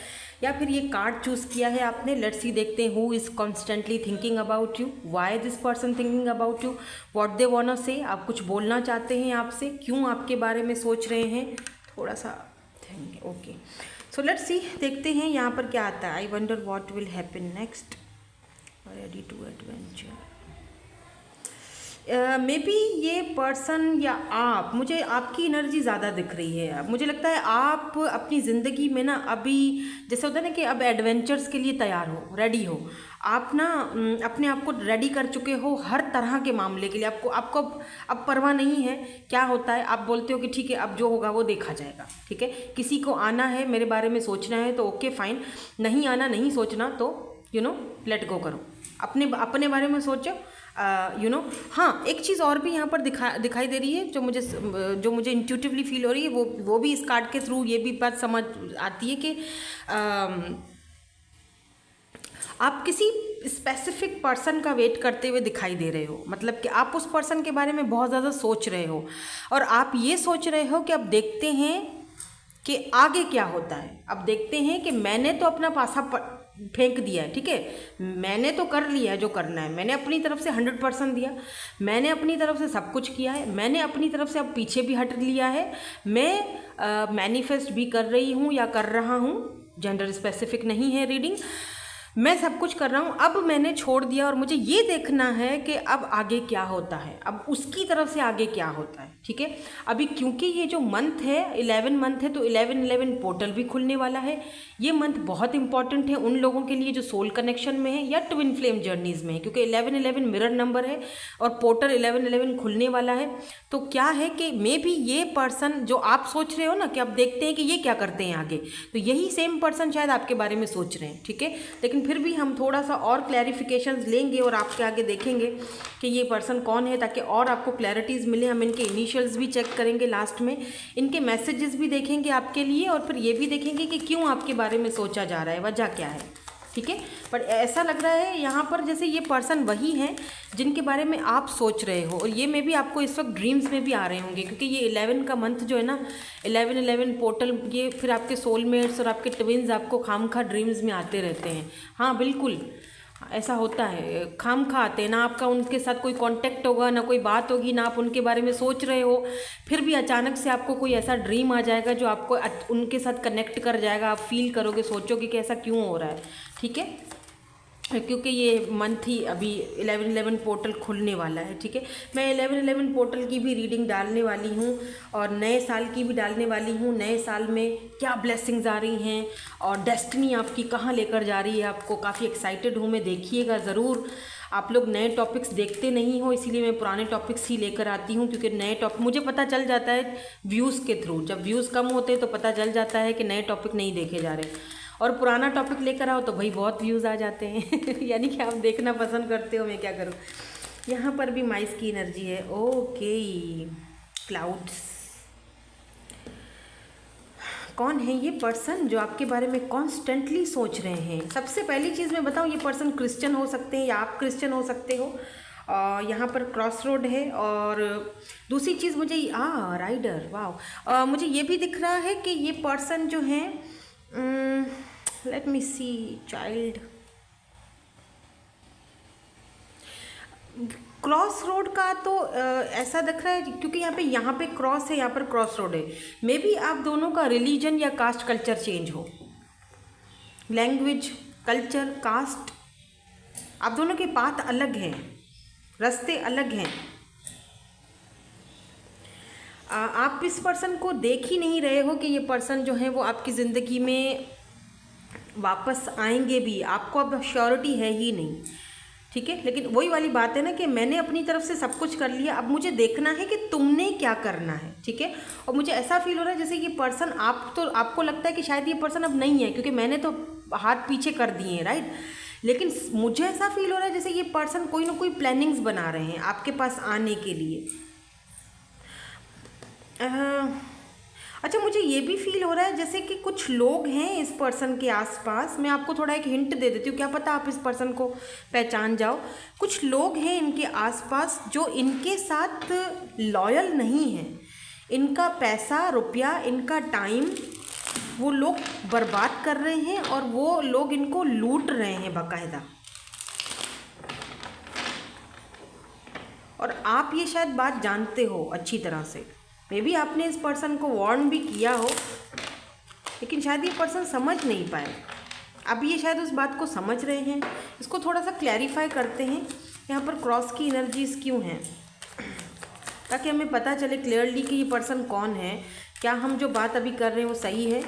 या फिर ये कार्ड चूज़ किया है आपने, लेट्स सी देखते हैं who is constantly thinking about you, why this person thinking about you, what they want to say. आप कुछ बोलना चाहते हैं आपसे, क्यों आपके बारे में सोच रहे हैं, थोड़ा सा thank you. Okay, so let's see, देखते हैं यहाँ पर क्या आता है। I wonder what will happen next. Ready to adventure. Maybe ये पर्सन या आप, मुझे आपकी एनर्जी ज़्यादा दिख रही है। मुझे लगता है आप अपनी ज़िंदगी में ना अभी जैसे होता है ना कि अब एडवेंचर्स के लिए तैयार हो, रेडी हो। आप ना अपने आप को रेडी कर चुके हो हर तरह के मामले के लिए। आपको अब परवाह नहीं है क्या होता है। आप बोलते हो कि ठीक है, अब जो होगा वो देखा जाएगा, ठीक है। किसी को आना है, मेरे बारे में सोचना है तो ओके फाइन, नहीं आना, नहीं सोचना तो लेट गो करो, अपने बारे में सोचो। हाँ, एक चीज़ और भी यहाँ पर दिखाई दे रही है जो मुझे इंट्यूटिवली फील हो रही है, वो भी इस कार्ड के थ्रू ये भी बात समझ आती है कि आप किसी स्पेसिफिक पर्सन का वेट करते हुए दिखाई दे रहे हो। मतलब कि आप उस पर्सन के बारे में बहुत ज़्यादा सोच रहे हो, और आप ये सोच रहे हो कि अब देखते हैं कि आगे क्या होता है। अब देखते हैं कि मैंने तो अपना पासा फेंक दिया है, ठीक है, मैंने तो कर लिया है जो करना है, मैंने अपनी तरफ से 100% दिया, मैंने अपनी तरफ से सब कुछ किया है, मैंने अपनी तरफ से अब पीछे भी हट लिया है, मैं मैनिफेस्ट भी कर रही हूँ या कर रहा हूँ, जेंडर स्पेसिफिक नहीं है रीडिंग, मैं सब कुछ कर रहा हूँ, अब मैंने छोड़ दिया और मुझे ये देखना है कि अब आगे क्या होता है, अब उसकी तरफ से आगे क्या होता है, ठीक है। अभी क्योंकि ये जो मंथ है 11 मंथ है, तो 11/11 पोर्टल भी खुलने वाला है। ये मंथ बहुत इंपॉर्टेंट है उन लोगों के लिए जो सोल कनेक्शन में है या ट्विन फ्लेम जर्नीज़ में है, क्योंकि 11/11 मिरर नंबर है और पोर्टल 11/11 खुलने वाला है। तो क्या है कि मे भी ये पर्सन जो आप सोच रहे हो ना कि अब देखते हैं कि ये क्या करते हैं आगे, तो यही सेम पर्सन शायद आपके बारे में सोच रहे हैं, ठीक है। लेकिन फिर भी हम थोड़ा सा और क्लैरिफिकेशंस लेंगे और आपके आगे देखेंगे कि ये पर्सन कौन है, ताकि और आपको क्लैरिटीज़ मिले। हम इनके इनिशियल्स भी चेक करेंगे लास्ट में, इनके मैसेजेस भी देखेंगे आपके लिए, और फिर ये भी देखेंगे कि क्यों आपके बारे में सोचा जा रहा है, वजह क्या है, ठीक है। पर ऐसा लग रहा है यहाँ पर जैसे ये पर्सन वही हैं जिनके बारे में आप सोच रहे हो, और ये में भी आपको इस वक्त ड्रीम्स में भी आ रहे होंगे, क्योंकि ये 11 का मंथ जो है ना, 11/11 पोर्टल, ये फिर आपके सोलमेट्स और आपके ट्विन्स आपको खामखा ड्रीम्स में आते रहते हैं। हाँ बिल्कुल ऐसा होता है, खामखा आते हैं ना, आपका उनके साथ कोई कांटेक्ट होगा ना, कोई बात होगी ना, आप उनके बारे में सोच रहे हो, फिर भी अचानक से आपको कोई ऐसा ड्रीम आ जाएगा जो आपको उनके साथ कनेक्ट कर जाएगा। आप फील करोगे, सोचोगे कि ऐसा क्यों हो रहा है, ठीक है। क्योंकि ये मंथ ही अभी 11/11 पोर्टल खुलने वाला है, ठीक है। मैं 11/11 पोर्टल की भी रीडिंग डालने वाली हूँ और नए साल की भी डालने वाली हूँ। नए साल में क्या ब्लेसिंग्स आ रही हैं और डेस्टिनी आपकी कहाँ लेकर जा रही है आपको। काफ़ी एक्साइटेड हूँ मैं, देखिएगा ज़रूर। आप लोग नए टॉपिक्स देखते नहीं हो, इसीलिए मैं पुराने टॉपिक्स ही लेकर आती हूँ, क्योंकि नए टॉपिक मुझे पता चल जाता है व्यूज़ के थ्रू। जब व्यूज़ कम होते हैं तो पता चल जाता है कि नए टॉपिक नहीं देखे जा रहे, और पुराना टॉपिक लेकर आओ तो भाई बहुत व्यूज़ आ जाते हैं। यानी कि आप देखना पसंद करते हो, मैं क्या करूँ। यहाँ पर भी माइस की एनर्जी है। Okay, clouds. कौन है ये पर्सन जो आपके बारे में कॉन्स्टेंटली सोच रहे हैं? सबसे पहली चीज़ मैं बताऊँ, ये पर्सन क्रिश्चियन हो सकते हैं या आप क्रिश्चियन हो सकते हो। यहाँ पर क्रॉस रोड है। और दूसरी चीज़ मुझे राइडर, वाह। मुझे ये भी दिख रहा है कि ये पर्सन जो है, लेट मी सी, चाइल्ड। क्रॉस रोड का तो ऐसा दिख रहा है क्योंकि यहाँ पे क्रॉस है, यहाँ पर क्रॉस रोड है। मे बी आप दोनों का रिलीजन या कास्ट कल्चर चेंज हो, लैंग्वेज, कल्चर, कास्ट, आप दोनों के पाथ अलग हैं, रास्ते अलग हैं। आप इस पर्सन को देख ही नहीं रहे हो कि ये पर्सन जो है वो आपकी ज़िंदगी में वापस आएंगे भी, आपको अब श्योरिटी है ही नहीं, ठीक है। लेकिन वही वाली बात है ना कि मैंने अपनी तरफ से सब कुछ कर लिया, अब मुझे देखना है कि तुमने क्या करना है, ठीक है। और मुझे ऐसा फील हो रहा है जैसे ये पर्सन, आपको लगता है कि शायद ये पर्सन अब नहीं है, क्योंकि मैंने तो हाथ पीछे कर दिए हैं, राइट। लेकिन मुझे ऐसा फील हो रहा है जैसे ये पर्सन कोई ना कोई प्लानिंग्स बना रहे हैं आपके पास आने के लिए। अच्छा, मुझे ये भी फील हो रहा है जैसे कि कुछ लोग हैं इस पर्सन के आसपास। मैं आपको थोड़ा एक हिंट दे देती हूँ, क्या पता आप इस पर्सन को पहचान जाओ। कुछ लोग हैं इनके आसपास जो इनके साथ लॉयल नहीं हैं। इनका पैसा, रुपया, इनका टाइम वो लोग बर्बाद कर रहे हैं और वो लोग इनको लूट रहे हैं बाकायदा। और आप ये शायद बात जानते हो अच्छी तरह से। मे बी आपने इस पर्सन को वार्न भी किया हो, लेकिन शायद ये पर्सन समझ नहीं पाए। अब ये शायद उस बात को समझ रहे हैं। इसको थोड़ा सा क्लैरिफाई करते हैं। यहाँ पर क्रॉस की एनर्जीज क्यों हैं, ताकि हमें पता चले क्लियरली कि ये पर्सन कौन है। क्या हम जो बात अभी कर रहे हैं वो सही है?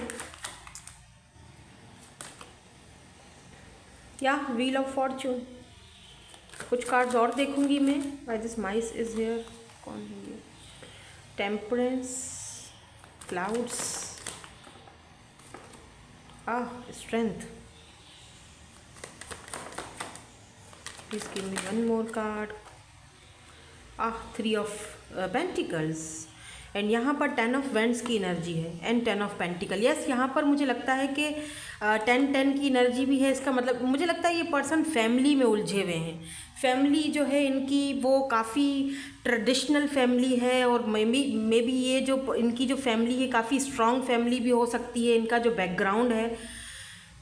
या व्हील ऑफ फॉर्च्यून। कुछ कार्ड्स और देखूंगी मैं। Why this mice is here, कौन है ये? Temperance, clouds, strength. Please give me one more card. 3 of pentacles. And यहाँ पर 10 ऑफ वेंड्स की एनर्जी है एंड 10 ऑफ पेंटिकल। यस, यहाँ पर मुझे लगता है कि 10-10 की एनर्जी भी है। इसका मतलब मुझे लगता है ये पर्सन फैमिली में उलझे हुए हैं। फैमिली जो है इनकी वो काफ़ी ट्रेडिशनल फैमिली है, और मे बी ये जो इनकी जो फैमिली है काफ़ी स्ट्रॉन्ग फैमिली भी हो सकती है। इनका जो बैकग्राउंड है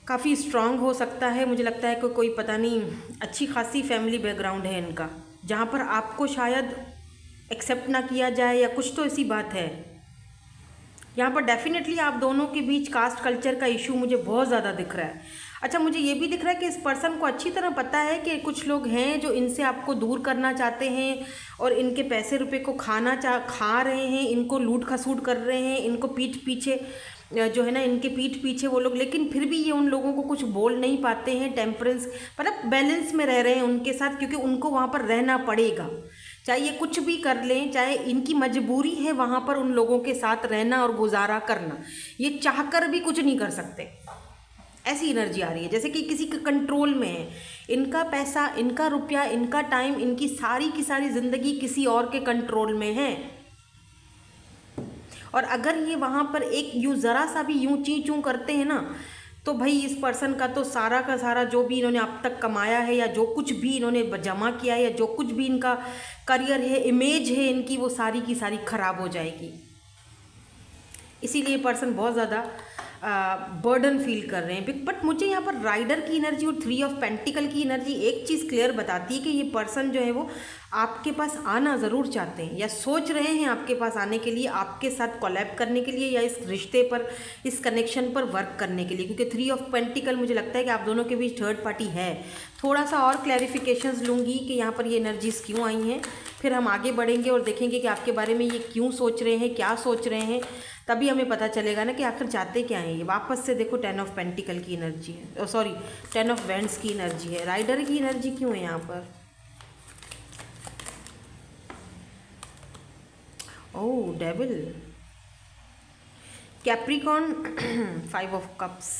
काफ़ी स्ट्रॉन्ग हो सकता है। मुझे लगता है कि कोई पता नहीं अच्छी खासी फैमिली बैकग्राउंड है इनका, जहाँ पर आपको शायद एक्सेप्ट ना किया जाए या कुछ तो ऐसी बात है। यहाँ पर डेफिनेटली आप दोनों के बीच कास्ट कल्चर का इशू मुझे बहुत ज़्यादा दिख रहा है। अच्छा, मुझे ये भी दिख रहा है कि इस पर्सन को अच्छी तरह पता है कि कुछ लोग हैं जो इनसे आपको दूर करना चाहते हैं और इनके पैसे रुपए को खा रहे हैं, इनको लूट खसूट कर रहे हैं, इनको पीठ पीछे जो है ना, इनके पीठ पीछे वो लोग, लेकिन फिर भी ये उन लोगों को कुछ बोल नहीं पाते हैं। टेम्परेंस मतलब बैलेंस में रह रहे हैं उनके साथ, क्योंकि उनको वहाँ पर रहना पड़ेगा, चाहे ये कुछ भी कर लें, चाहे इनकी मजबूरी है वहाँ पर उन लोगों के साथ रहना और गुजारा करना। ये चाहकर भी कुछ नहीं कर सकते। ऐसी एनर्जी आ रही है जैसे कि किसी के कंट्रोल में है। इनका पैसा, इनका रुपया, इनका टाइम, इनकी सारी की सारी ज़िंदगी किसी और के कंट्रोल में है। और अगर ये वहाँ पर एक ज़रा सा भी यूँ ची चूँ करते हैं ना, तो भाई इस पर्सन का तो सारा का सारा जो भी इन्होंने अब तक कमाया है या जो कुछ भी इन्होंने जमा किया है या जो कुछ भी इनका करियर है, इमेज है इनकी, वो सारी की सारी ख़राब हो जाएगी। इसीलिए पर्सन बहुत ज़्यादा बर्डन फील कर रहे हैं। बट मुझे यहाँ पर राइडर की एनर्जी और 3 ऑफ पेंटिकल की एनर्जी एक चीज़ क्लियर बताती है कि ये पर्सन जो है वो आपके पास आना ज़रूर चाहते हैं या सोच रहे हैं आपके पास आने के लिए, आपके साथ कोलैब करने के लिए या इस रिश्ते पर, इस कनेक्शन पर वर्क करने के लिए, क्योंकि 3 ऑफ पेंटिकल मुझे लगता है कि आप दोनों के बीच थर्ड पार्टी है। थोड़ा सा और क्लैरिफिकेशंस लूँगी कि यहाँ पर ये एनर्जीज़ क्यों आई हैं, फिर हम आगे बढ़ेंगे और देखेंगे कि आपके बारे में ये क्यों सोच रहे हैं, क्या सोच रहे हैं, तभी हमें पता चलेगा ना कि आखिर चाहते क्या हैं ये। वापस से देखो 10 ऑफ पेंटिकल की एनर्जी है, सॉरी 10 ऑफ वैंड्स की एनर्जी है। राइडर की एनर्जी क्यों है यहाँ पर? ओह डेविल, कैप्रिकॉर्न, 5 ऑफ कप्स,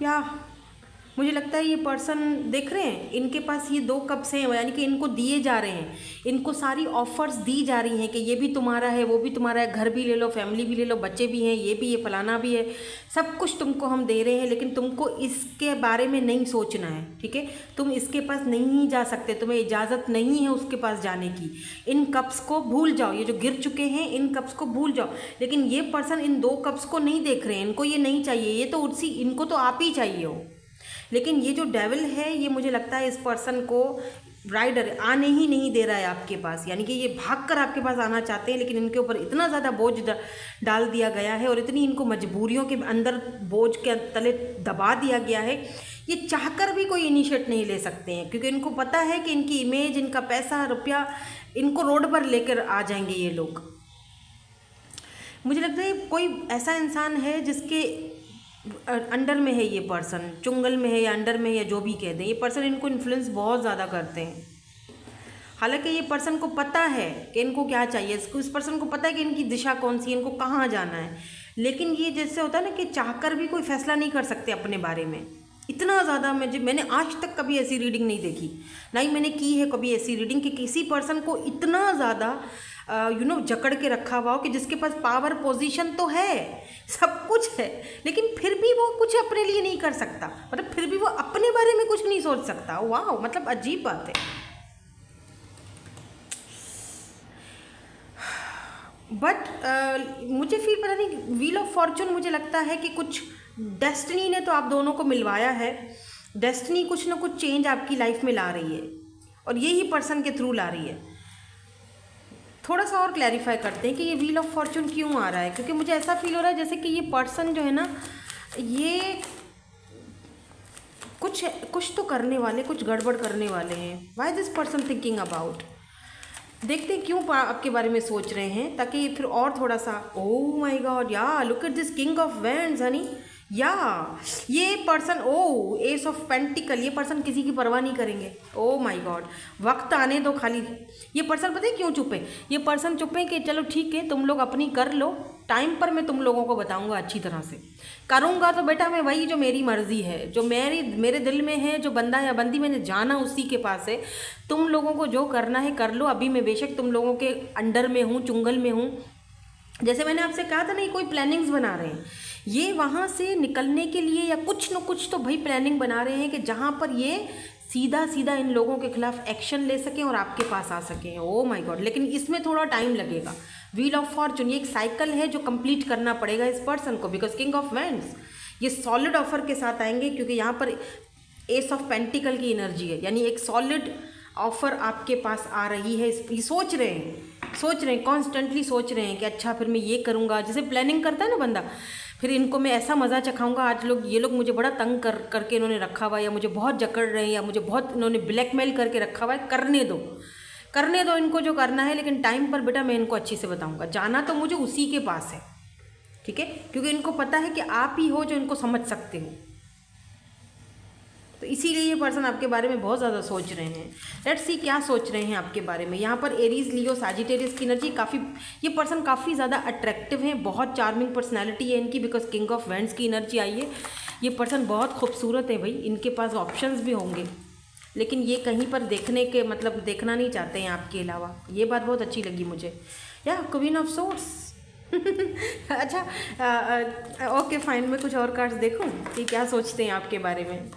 या मुझे लगता है ये पर्सन देख रहे हैं, इनके पास ये 2 कप्स हैं, यानी कि इनको दिए जा रहे हैं, इनको सारी ऑफर्स दी जा रही हैं कि ये भी तुम्हारा है, वो भी तुम्हारा है, घर भी ले लो, फैमिली भी ले लो, बच्चे भी हैं, ये भी, ये फलाना भी है, सब कुछ तुमको हम दे रहे हैं, लेकिन तुमको इसके बारे में नहीं सोचना है, ठीक है? तुम इसके पास नहीं जा सकते, तुम्हें इजाज़त नहीं है उसके पास जाने की। इन कप्स को भूल जाओ, ये जो गिर चुके हैं इन कप्स को भूल जाओ। लेकिन ये पर्सन इन 2 कप्स को नहीं देख रहे हैं, इनको ये नहीं चाहिए, ये तो उसी, इनको तो आप ही चाहिए हो। लेकिन ये जो डेविल है ये मुझे लगता है इस पर्सन को राइडर आने ही नहीं दे रहा है आपके पास, यानी कि ये भागकर आपके पास आना चाहते हैं, लेकिन इनके ऊपर इतना ज़्यादा बोझ डाल दिया गया है और इतनी इनको मजबूरियों के अंदर बोझ के तले दबा दिया गया है, ये चाहकर भी कोई इनिशिएट नहीं ले सकते हैं, क्योंकि इनको पता है कि इनकी इमेज, इनका पैसा रुपया, इनको रोड पर लेकर आ जाएंगे ये लोग। मुझे लगता है कोई ऐसा इंसान है जिसके अंडर में है ये पर्सन, चुंगल में है या अंडर में है या जो भी कह दें, ये पर्सन इनको इन्फ्लुएंस बहुत ज़्यादा करते हैं। हालांकि ये पर्सन को पता है कि इनको क्या चाहिए, इस पर्सन को पता है कि इनकी दिशा कौन सी है, इनको कहाँ जाना है, लेकिन ये जैसे होता है ना कि चाहकर भी कोई फैसला नहीं कर सकते अपने बारे में। इतना ज़्यादा मैंने आज तक कभी ऐसी रीडिंग नहीं देखी, ना ही मैंने की है कभी ऐसी रीडिंग कि किसी पर्सन को इतना ज़्यादा जकड़ के रखा हुआ हो कि जिसके पास पावर पोजीशन तो है, सब कुछ है, लेकिन फिर भी वो कुछ अपने लिए नहीं कर सकता, मतलब फिर भी वो अपने बारे में कुछ नहीं सोच सकता। वाह, मतलब अजीब बात है। बट मुझे फील पता नहीं, व्हील ऑफ फॉर्चून मुझे लगता है कि कुछ डेस्टिनी ने तो आप दोनों को मिलवाया है, डेस्टिनी कुछ ना कुछ चेंज आपकी लाइफ में ला रही है और यही पर्सन के थ्रू ला रही है। थोड़ा सा और क्लैरिफाई करते हैं कि ये व्हील ऑफ फॉर्चून क्यों आ रहा है, क्योंकि मुझे ऐसा फील हो रहा है जैसे कि ये पर्सन जो है ना, ये कुछ तो करने वाले, कुछ गड़बड़ करने वाले हैं। Why this person thinking about, देखते हैं क्यों आपके बारे में सोच रहे हैं, ताकि फिर और थोड़ा सा। Oh my god, yeah look at this king of wands honey, या ये person, oh ace of pentacle, ये पर्सन किसी की परवाह नहीं करेंगे। ओ माय गॉड, वक्त आने दो खाली। ये पर्सन पता है क्यों चुप है? ये पर्सन चुप है कि चलो ठीक है, तुम लोग अपनी कर लो, टाइम पर मैं तुम लोगों को बताऊंगा अच्छी तरह से। करूंगा तो बेटा मैं वही जो मेरी मर्जी है, जो मेरे दिल में है, जो बंदा या बंदी मैंने जाना उसी के पास है। तुम लोगों को जो करना है कर लो। अभी मैं बेशक तुम लोगों के अंडर में हूँ, चुंगल में हूँ। जैसे मैंने आपसे कहा था ना, कोई प्लानिंग्स बना रहे हैं ये वहाँ से निकलने के लिए, या कुछ न कुछ तो भाई प्लानिंग बना रहे हैं कि जहाँ पर ये सीधा सीधा इन लोगों के खिलाफ एक्शन ले सकें और आपके पास आ सकें। ओ माय गॉड, लेकिन इसमें थोड़ा टाइम लगेगा। व्हील ऑफ फॉर्चून ये एक साइकिल है जो कंप्लीट करना पड़ेगा इस पर्सन को, बिकॉज किंग ऑफ वैंड्स ये सॉलिड ऑफर के साथ आएंगे, क्योंकि यहाँ पर एस ऑफ पेंटिकल की एनर्जी है, यानी एक सॉलिड ऑफर आपके पास आ रही है। ये सोच रहे हैं, कॉन्स्टेंटली सोच रहे हैं कि अच्छा फिर मैं ये करूँगा, जैसे प्लानिंग करता है ना बंदा, फिर इनको मैं ऐसा मज़ा चखाऊंगा। आज ये लोग मुझे बड़ा तंग करके इन्होंने रखा हुआ है, या मुझे बहुत जकड़ रहे हैं, या मुझे बहुत इन्होंने ब्लैकमेल करके रखा हुआ है। करने दो इनको जो करना है, लेकिन टाइम पर बेटा मैं इनको अच्छी से बताऊंगा। जाना तो मुझे उसी के पास है, ठीक है, क्योंकि इनको पता है कि आप ही हो जो इनको समझ सकते हो। तो इसीलिए ये पर्सन आपके बारे में बहुत ज़्यादा सोच रहे हैं। लेट्स सी क्या सोच रहे हैं आपके बारे में। यहाँ पर एरीज, लियो, सैजिटेरियस की एनर्जी काफ़ी, ये पर्सन काफ़ी ज़्यादा अट्रैक्टिव है, बहुत चार्मिंग पर्सनैलिटी है इनकी, बिकॉज किंग ऑफ वैंड्स की एनर्जी आई है। ये पर्सन बहुत खूबसूरत है भाई, इनके पास ऑप्शंस भी होंगे, लेकिन ये कहीं पर देखने के मतलब देखना नहीं चाहते हैं आपके अलावा। ये बात बहुत अच्छी लगी मुझे। या क्वीन ऑफ सोर्स अच्छा ओके फाइन, मैं कुछ और कार्ड्स देखूं कि क्या सोचते हैं आपके बारे में।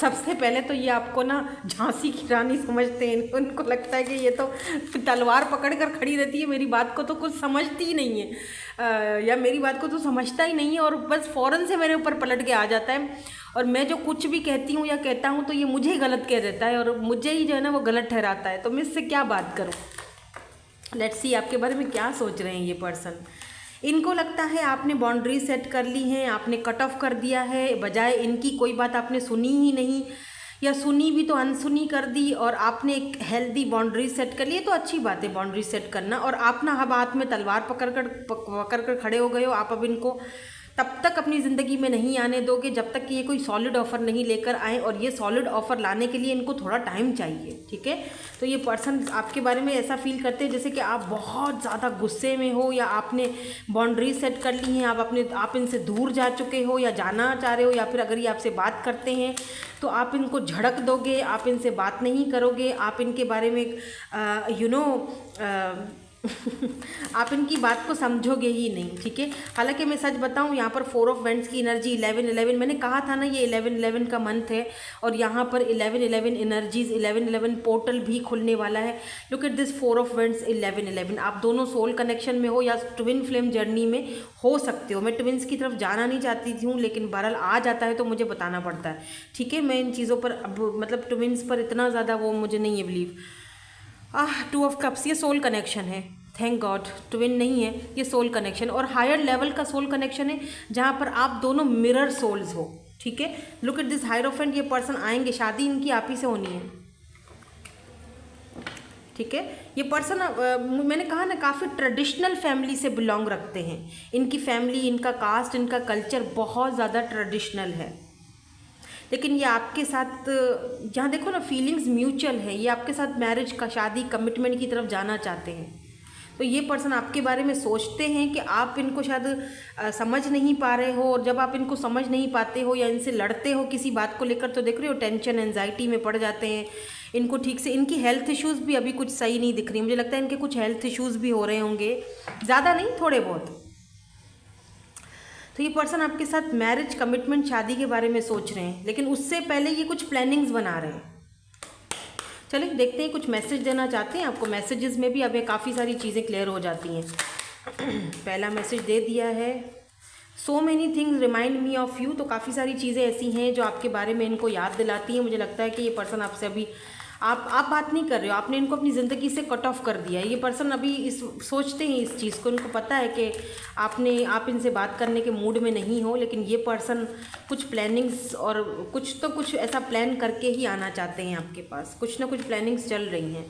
सबसे पहले तो ये आपको ना झांसी की रानी समझते हैं, उनको लगता है कि ये तो तलवार पकड़ कर खड़ी रहती है, मेरी बात को तो कुछ समझती ही नहीं है, या मेरी बात को तो समझता ही नहीं है, और बस फ़ौरन से मेरे ऊपर पलट के आ जाता है। और मैं जो कुछ भी कहती हूँ या कहता हूँ तो ये मुझे ही गलत कह देता है, और मुझे ही जो है ना वो गलत ठहराता है। तो मैं इससे क्या बात करूँ। लेट्स सी आपके बारे में क्या सोच रहे हैं ये पर्सन। इनको लगता है आपने बाउंड्री सेट कर ली हैं, आपने कट ऑफ कर दिया है, बजाय इनकी कोई बात आपने सुनी ही नहीं, या सुनी भी तो अनसुनी कर दी, और आपने एक हेल्दी बाउंड्री सेट कर ली। तो अच्छी बात है बाउंड्री सेट करना, और आप ना अब हाथ में तलवार पकड़ कर खड़े हो गए हो। आप अब इनको तब तक अपनी ज़िंदगी में नहीं आने दोगे जब तक कि ये कोई सॉलिड ऑफ़र नहीं लेकर आए, और ये सॉलिड ऑफ़र लाने के लिए इनको थोड़ा टाइम चाहिए, ठीक है। तो ये पर्सन आपके बारे में ऐसा फील करते हैं जैसे कि आप बहुत ज़्यादा गुस्से में हो, या आपने बाउंड्री सेट कर ली हैं, आप इनसे दूर जा चुके हो या जाना चाह रहे हो, या फिर अगर ये आपसे बात करते हैं तो आप इनको झड़क दोगे, आप इनसे बात नहीं करोगे, आप इनके बारे में आप इनकी बात को समझोगे ही नहीं, ठीक है। हालांकि मैं सच बताऊं, यहाँ पर 4 ऑफ वेंट्स की एनर्जी 11-11, मैंने कहा था ना ये 11-11 का मंथ है, और यहाँ पर 11-11 एनर्जीज, 11-11 पोर्टल भी खुलने वाला है। Look at this 4 of vents 11-11। आप दोनों सोल कनेक्शन में हो या ट्विन फ्लेम जर्नी में हो सकते हो। मैं ट्विन्स की तरफ जाना नहीं चाहती हूँ, लेकिन बहरहाल आ जाता है तो मुझे बताना पड़ता है, ठीक है। मैं इन चीज़ों पर अब मतलब ट्विन्स पर इतना ज़्यादा वो मुझे नहीं है बिलीव। 2 ऑफ कप्स, ये सोल कनेक्शन है, थैंक गॉड। ट्विन नहीं है, ये सोल कनेक्शन, और हायर लेवल का सोल कनेक्शन है जहाँ पर आप दोनों मिरर सोल्स हो, ठीक है। Look at this hierophant. ये पर्सन आएंगे, शादी इनकी आप ही से होनी है, ठीक है। ये पर्सन मैंने कहा ना काफ़ी ट्रेडिशनल फैमिली से बिलोंग रखते हैं। इनकी फैमिली, इनका कास्ट, इनका कल्चर बहुत ज़्यादा ट्रेडिशनल है, लेकिन ये आपके साथ यहाँ देखो ना फीलिंग्स म्यूचुअल है। ये आपके साथ मैरिज का, शादी, कमिटमेंट की तरफ जाना चाहते हैं। तो ये पर्सन आपके बारे में सोचते हैं कि आप इनको शायद समझ नहीं पा रहे हो, और जब आप इनको समझ नहीं पाते हो या इनसे लड़ते हो किसी बात को लेकर तो देख रहे हो टेंशन, एंजाइटी में पड़ जाते हैं। इनको ठीक से, इनकी हेल्थ इश्यूज़ भी अभी कुछ सही नहीं दिख रही। मुझे लगता है इनके कुछ हेल्थ इश्यूज़ भी हो रहे होंगे, ज़्यादा नहीं, थोड़े बहुत। तो ये पर्सन आपके साथ मैरिज, कमिटमेंट, शादी के बारे में सोच रहे हैं, लेकिन उससे पहले ये कुछ प्लानिंग्स बना रहे हैं। चलिए देखते हैं, कुछ मैसेज देना चाहते हैं आपको। मैसेजेस में भी अब काफ़ी सारी चीज़ें क्लियर हो जाती हैं। पहला मैसेज दे दिया है, so many things remind me of you. तो काफ़ी सारी चीज़ें ऐसी हैं जो आपके बारे में इनको याद दिलाती हैं। मुझे लगता है कि ये पर्सन आपसे अभी आप बात नहीं कर रहे हो, आपने इनको अपनी ज़िंदगी से कट ऑफ कर दिया है। ये पर्सन अभी सोचते हैं इस चीज़ को, इनको पता है कि आप इनसे बात करने के मूड में नहीं हो, लेकिन ये पर्सन कुछ प्लानिंग्स और कुछ ऐसा प्लान करके ही आना चाहते हैं आपके पास। कुछ ना कुछ प्लानिंग्स चल रही हैं।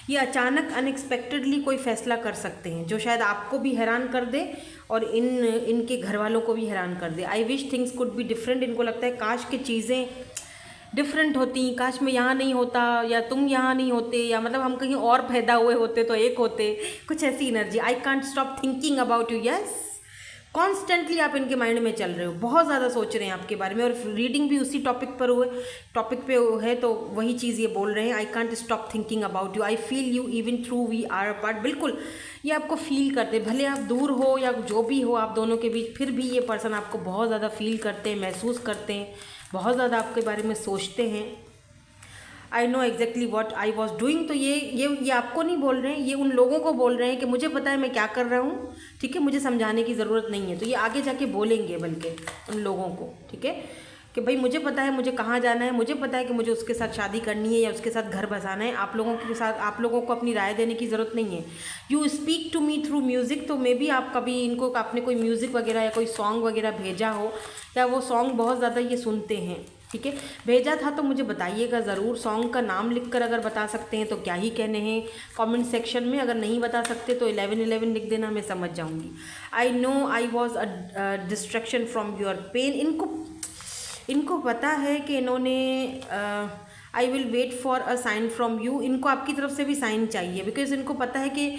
ये अचानक अनएक्सपेक्टेडली कोई फ़ैसला कर सकते हैं जो शायद आपको भी हैरान कर दे और इनके घर वालों को भी हैरान कर दे। I wish things could be different. इनको लगता है काश की चीज़ें डिफरेंट होती, काश मैं यहाँ नहीं होता, या तुम यहाँ नहीं होते, या मतलब हम कहीं और पैदा हुए होते तो एक होते, कुछ ऐसी energy. I can't stop thinking about you. Yes, constantly आप इनके माइंड में चल रहे हो, बहुत ज़्यादा सोच रहे हैं आपके बारे में, और रीडिंग भी उसी टॉपिक पे है तो वही चीज़ ये बोल रहे हैं। I can't stop thinking about you, I feel you even through we are apart. बिल्कुल ये आपको फील करते, भले आप दूर हो या जो भी हो आप दोनों के बीच, फिर भी ये पर्सन आपको बहुत ज़्यादा फील करते हैं, महसूस करते हैं, बहुत ज़्यादा आपके बारे में सोचते हैं। I know exactly what I was doing. तो ये आपको नहीं बोल रहे हैं, ये उन लोगों को बोल रहे हैं कि मुझे पता है मैं क्या कर रहा हूँ, ठीक है, मुझे समझाने की ज़रूरत नहीं है। तो ये आगे जाके बोलेंगे बल्कि उन लोगों को, ठीक है, कि भाई मुझे पता है मुझे कहाँ जाना है, मुझे पता है कि मुझे उसके साथ शादी करनी है या उसके साथ घर बसाना है। आप लोगों को अपनी राय देने की ज़रूरत नहीं है। You speak to me through music. तो मे बी आप कभी इनको आपने कोई म्यूज़िक वगैरह या कोई सॉन्ग वगैरह भेजा हो, या वो सॉन्ग बहुत ज़्यादा ये सुनते हैं, ठीक है, भेजा था तो मुझे बताइएगा ज़रूर। सॉन्ग का नाम लिखकर अगर बता सकते हैं तो क्या ही कहने हैं कमेंट सेक्शन में। अगर नहीं बता सकते तो 1111 लिख देना, मैं समझ जाऊंगी। I know I was a distraction from your pain. इनको पता है कि इन्होंने I will wait for a sign from you. इनको आपकी तरफ से भी साइन चाहिए, बिकॉज इनको पता है कि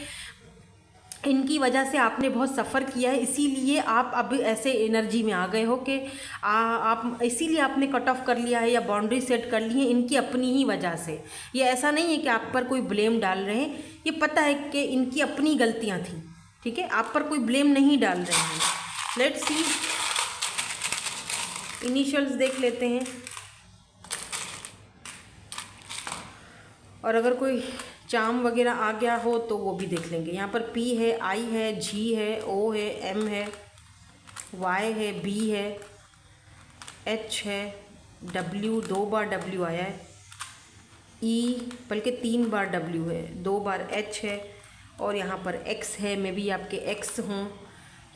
इनकी वजह से आपने बहुत सफ़र किया है, इसीलिए आप अब ऐसे एनर्जी में आ गए हो कि आप इसीलिए आपने कट ऑफ कर लिया है या बाउंड्री सेट कर ली है इनकी अपनी ही वजह से। ये ऐसा नहीं है कि आप पर कोई ब्लेम डाल रहे हैं, ये पता है कि इनकी अपनी गलतियां थी, ठीक है, आप पर कोई ब्लेम नहीं डाल रहे हैं। लेट्स सी, इनिशियल्स देख लेते हैं। और अगर कोई चार्म वगैरह आ गया हो तो वो भी देख लेंगे। यहाँ पर पी है, आई है, जी है, ओ है, एम है, वाई है, बी है, एच है, डब्ल्यू 2 बार डब्ल्यू आया है, ई बल्कि 3 बार डब्ल्यू है, 2 बार एच है, और यहाँ पर एक्स है, मे बी आपके एक्स हों।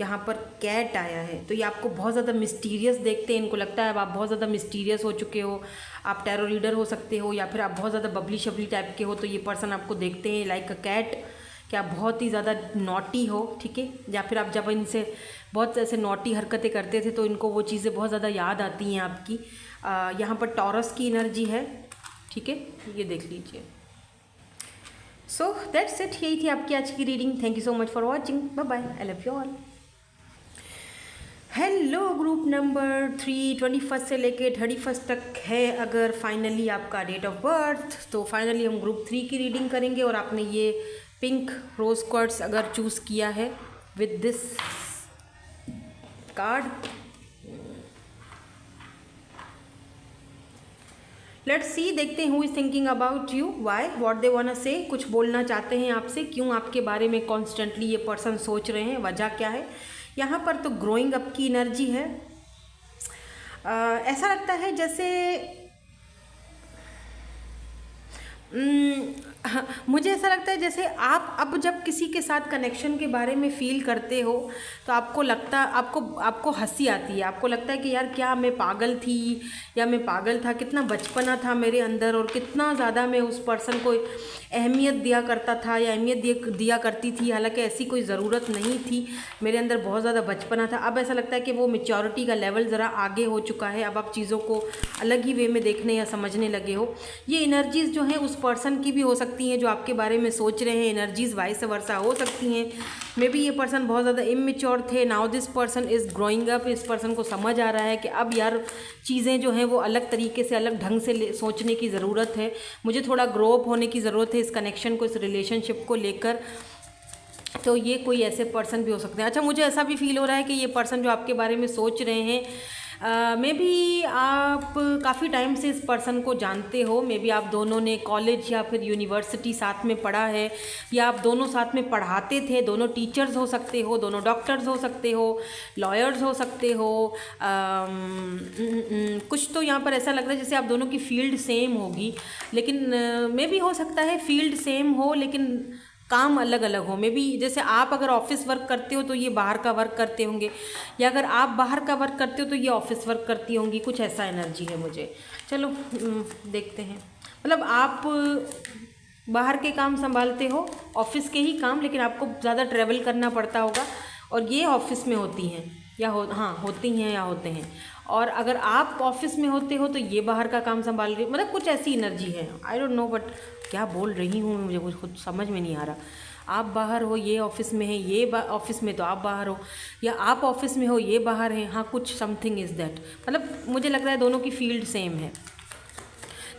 यहाँ पर कैट आया है। तो ये आपको बहुत ज़्यादा मिस्टीरियस देखते हैं, इनको लगता है अब आप बहुत ज़्यादा मिस्टीरियस हो चुके हो, आप टैरो रीडर हो सकते हो, या फिर आप बहुत ज़्यादा बबली शबली टाइप के हो, तो ये पर्सन आपको देखते हैं लाइक अ कैट कि आप बहुत ही ज़्यादा नॉटी हो, ठीक है। या फिर आप जब इनसे बहुत ऐसे नॉटी हरकतें करते थे तो इनको वो चीज़ें बहुत ज़्यादा याद आती हैं आपकी। यहाँ पर टॉरस की एनर्जी है, ठीक है, ये देख लीजिए। सो दैट्स इट, यही थी आपकी आज की reading. Thank you so much for watching, bye bye, I love you all. Hello group number 3, 21 से लेके 31 तक है अगर फाइनली आपका डेट ऑफ बर्थ, तो फाइनली हम ग्रुप 3 की रीडिंग करेंगे। और आपने ये पिंक रोज क्वार्ट्स अगर चूज़ किया है with this card, let's see, देखते हैं who is thinking about you, why, what they want to say, कुछ बोलना चाहते हैं आपसे, क्यों आपके बारे में कॉन्स्टेंटली ये पर्सन सोच रहे हैं, वजह क्या है। यहाँ पर तो ग्रोइंग अप की एनर्जी है। ऐसा लगता है जैसे मुझे ऐसा लगता है जैसे आप अब जब किसी के साथ कनेक्शन के बारे में फ़ील करते हो तो आपको लगता, आपको हंसी आती है, आपको लगता है कि यार क्या मैं पागल थी या मैं पागल था, कितना बचपना था मेरे अंदर और कितना ज़्यादा मैं उस पर्सन को अहमियत दिया करता था या अहमियत दिया करती थी, हालांकि ऐसी कोई ज़रूरत नहीं थी, मेरे अंदर बहुत ज़्यादा बचपना था। अब ऐसा लगता है कि वो मैच्योरिटी का लेवल ज़रा आगे हो चुका है, अब आप चीज़ों को अलग ही वे में देखने या समझने लगे हो। ये एनर्जीज़ जो हैं उस पर्सन की भी हो सकती हैं जो आपके बारे में सोच रहे हैं, एनर्जीज़ वाइस वर्सा हो सकती हैं। मे बी ये पर्सन बहुत ज़्यादा इमेच्योर थे, now this person is growing up, इस पर्सन को समझ आ रहा है कि अब यार चीज़ें जो हैं वो अलग तरीके से, अलग ढंग से सोचने की ज़रूरत है, मुझे थोड़ा ग्रो अप होने की ज़रूरत है इस कनेक्शन को, इस रिलेशनशिप को लेकर। तो ये कोई ऐसे पर्सन भी हो सकते हैं। अच्छा, मुझे ऐसा भी फील हो रहा है कि ये पर्सन जो आपके बारे में सोच रहे हैं, मे बी आप काफ़ी टाइम से इस पर्सन को जानते हो, मे बी आप दोनों ने कॉलेज या फिर यूनिवर्सिटी साथ में पढ़ा है, या आप दोनों साथ में पढ़ाते थे, दोनों टीचर्स हो सकते हो, दोनों डॉक्टर्स हो सकते हो, लॉयर्स हो सकते हो। कुछ तो यहाँ पर ऐसा लग रहा है जैसे आप दोनों की फील्ड सेम होगी, लेकिन मे बी हो सकता है फील्ड सेम हो लेकिन काम अलग अलग हो। मे बी जैसे आप अगर ऑफिस वर्क करते हो तो ये बाहर का वर्क करते होंगे, या अगर आप बाहर का वर्क करते हो तो ये ऑफिस वर्क करती होंगी, कुछ ऐसा एनर्जी है मुझे। चलो देखते हैं, मतलब आप बाहर के काम संभालते हो, ऑफिस के ही काम, लेकिन आपको ज़्यादा ट्रैवल करना पड़ता होगा, और ये ऑफिस में होती हैं या होती हैं या होते हैं। और अगर आप ऑफिस में होते हो तो ये बाहर का काम संभाल रही, मतलब कुछ ऐसी एनर्जी है। आई डोंट नो बट क्या बोल रही हूँ मुझे कुछ खुद समझ में नहीं आ रहा। आप बाहर हो, ये ऑफिस में है, ये ऑफिस में तो आप बाहर हो, या आप ऑफिस में हो, ये बाहर है, हाँ कुछ समथिंग इज़ दैट। मतलब मुझे लग रहा है दोनों की फील्ड सेम है,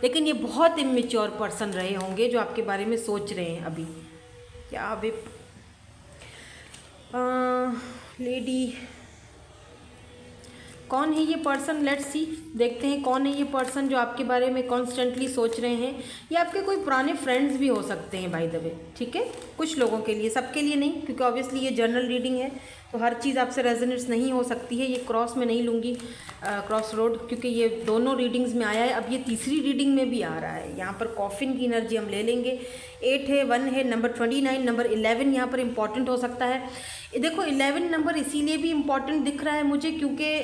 लेकिन ये बहुत इमेच्योर पर्सन रहे होंगे जो आपके बारे में सोच रहे हैं अभी। क्या अभी लेडी कौन है ये पर्सन, लेट्स सी, देखते हैं कौन है ये पर्सन जो आपके बारे में कॉन्स्टेंटली सोच रहे हैं। ये आपके कोई पुराने फ्रेंड्स भी हो सकते हैं बाय द वे, ठीक है, कुछ लोगों के लिए, सबके लिए नहीं, क्योंकि ऑब्वियसली ये जनरल रीडिंग है तो हर चीज़ आपसे रेजोनेट्स नहीं हो सकती है। ये क्रॉस में नहीं लूँगी, क्रॉस रोड, क्योंकि ये दोनों रीडिंग्स में आया है, अब ये तीसरी रीडिंग में भी आ रहा है। यहाँ पर कॉफिन की एनर्जी हम ले लेंगे, 8 है, 1 है, नंबर 29, नंबर 11 यहाँ पर इम्पॉर्टेंट हो सकता है। देखो 11 नंबर इसीलिए भी इम्पॉर्टेंट दिख रहा है मुझे क्योंकि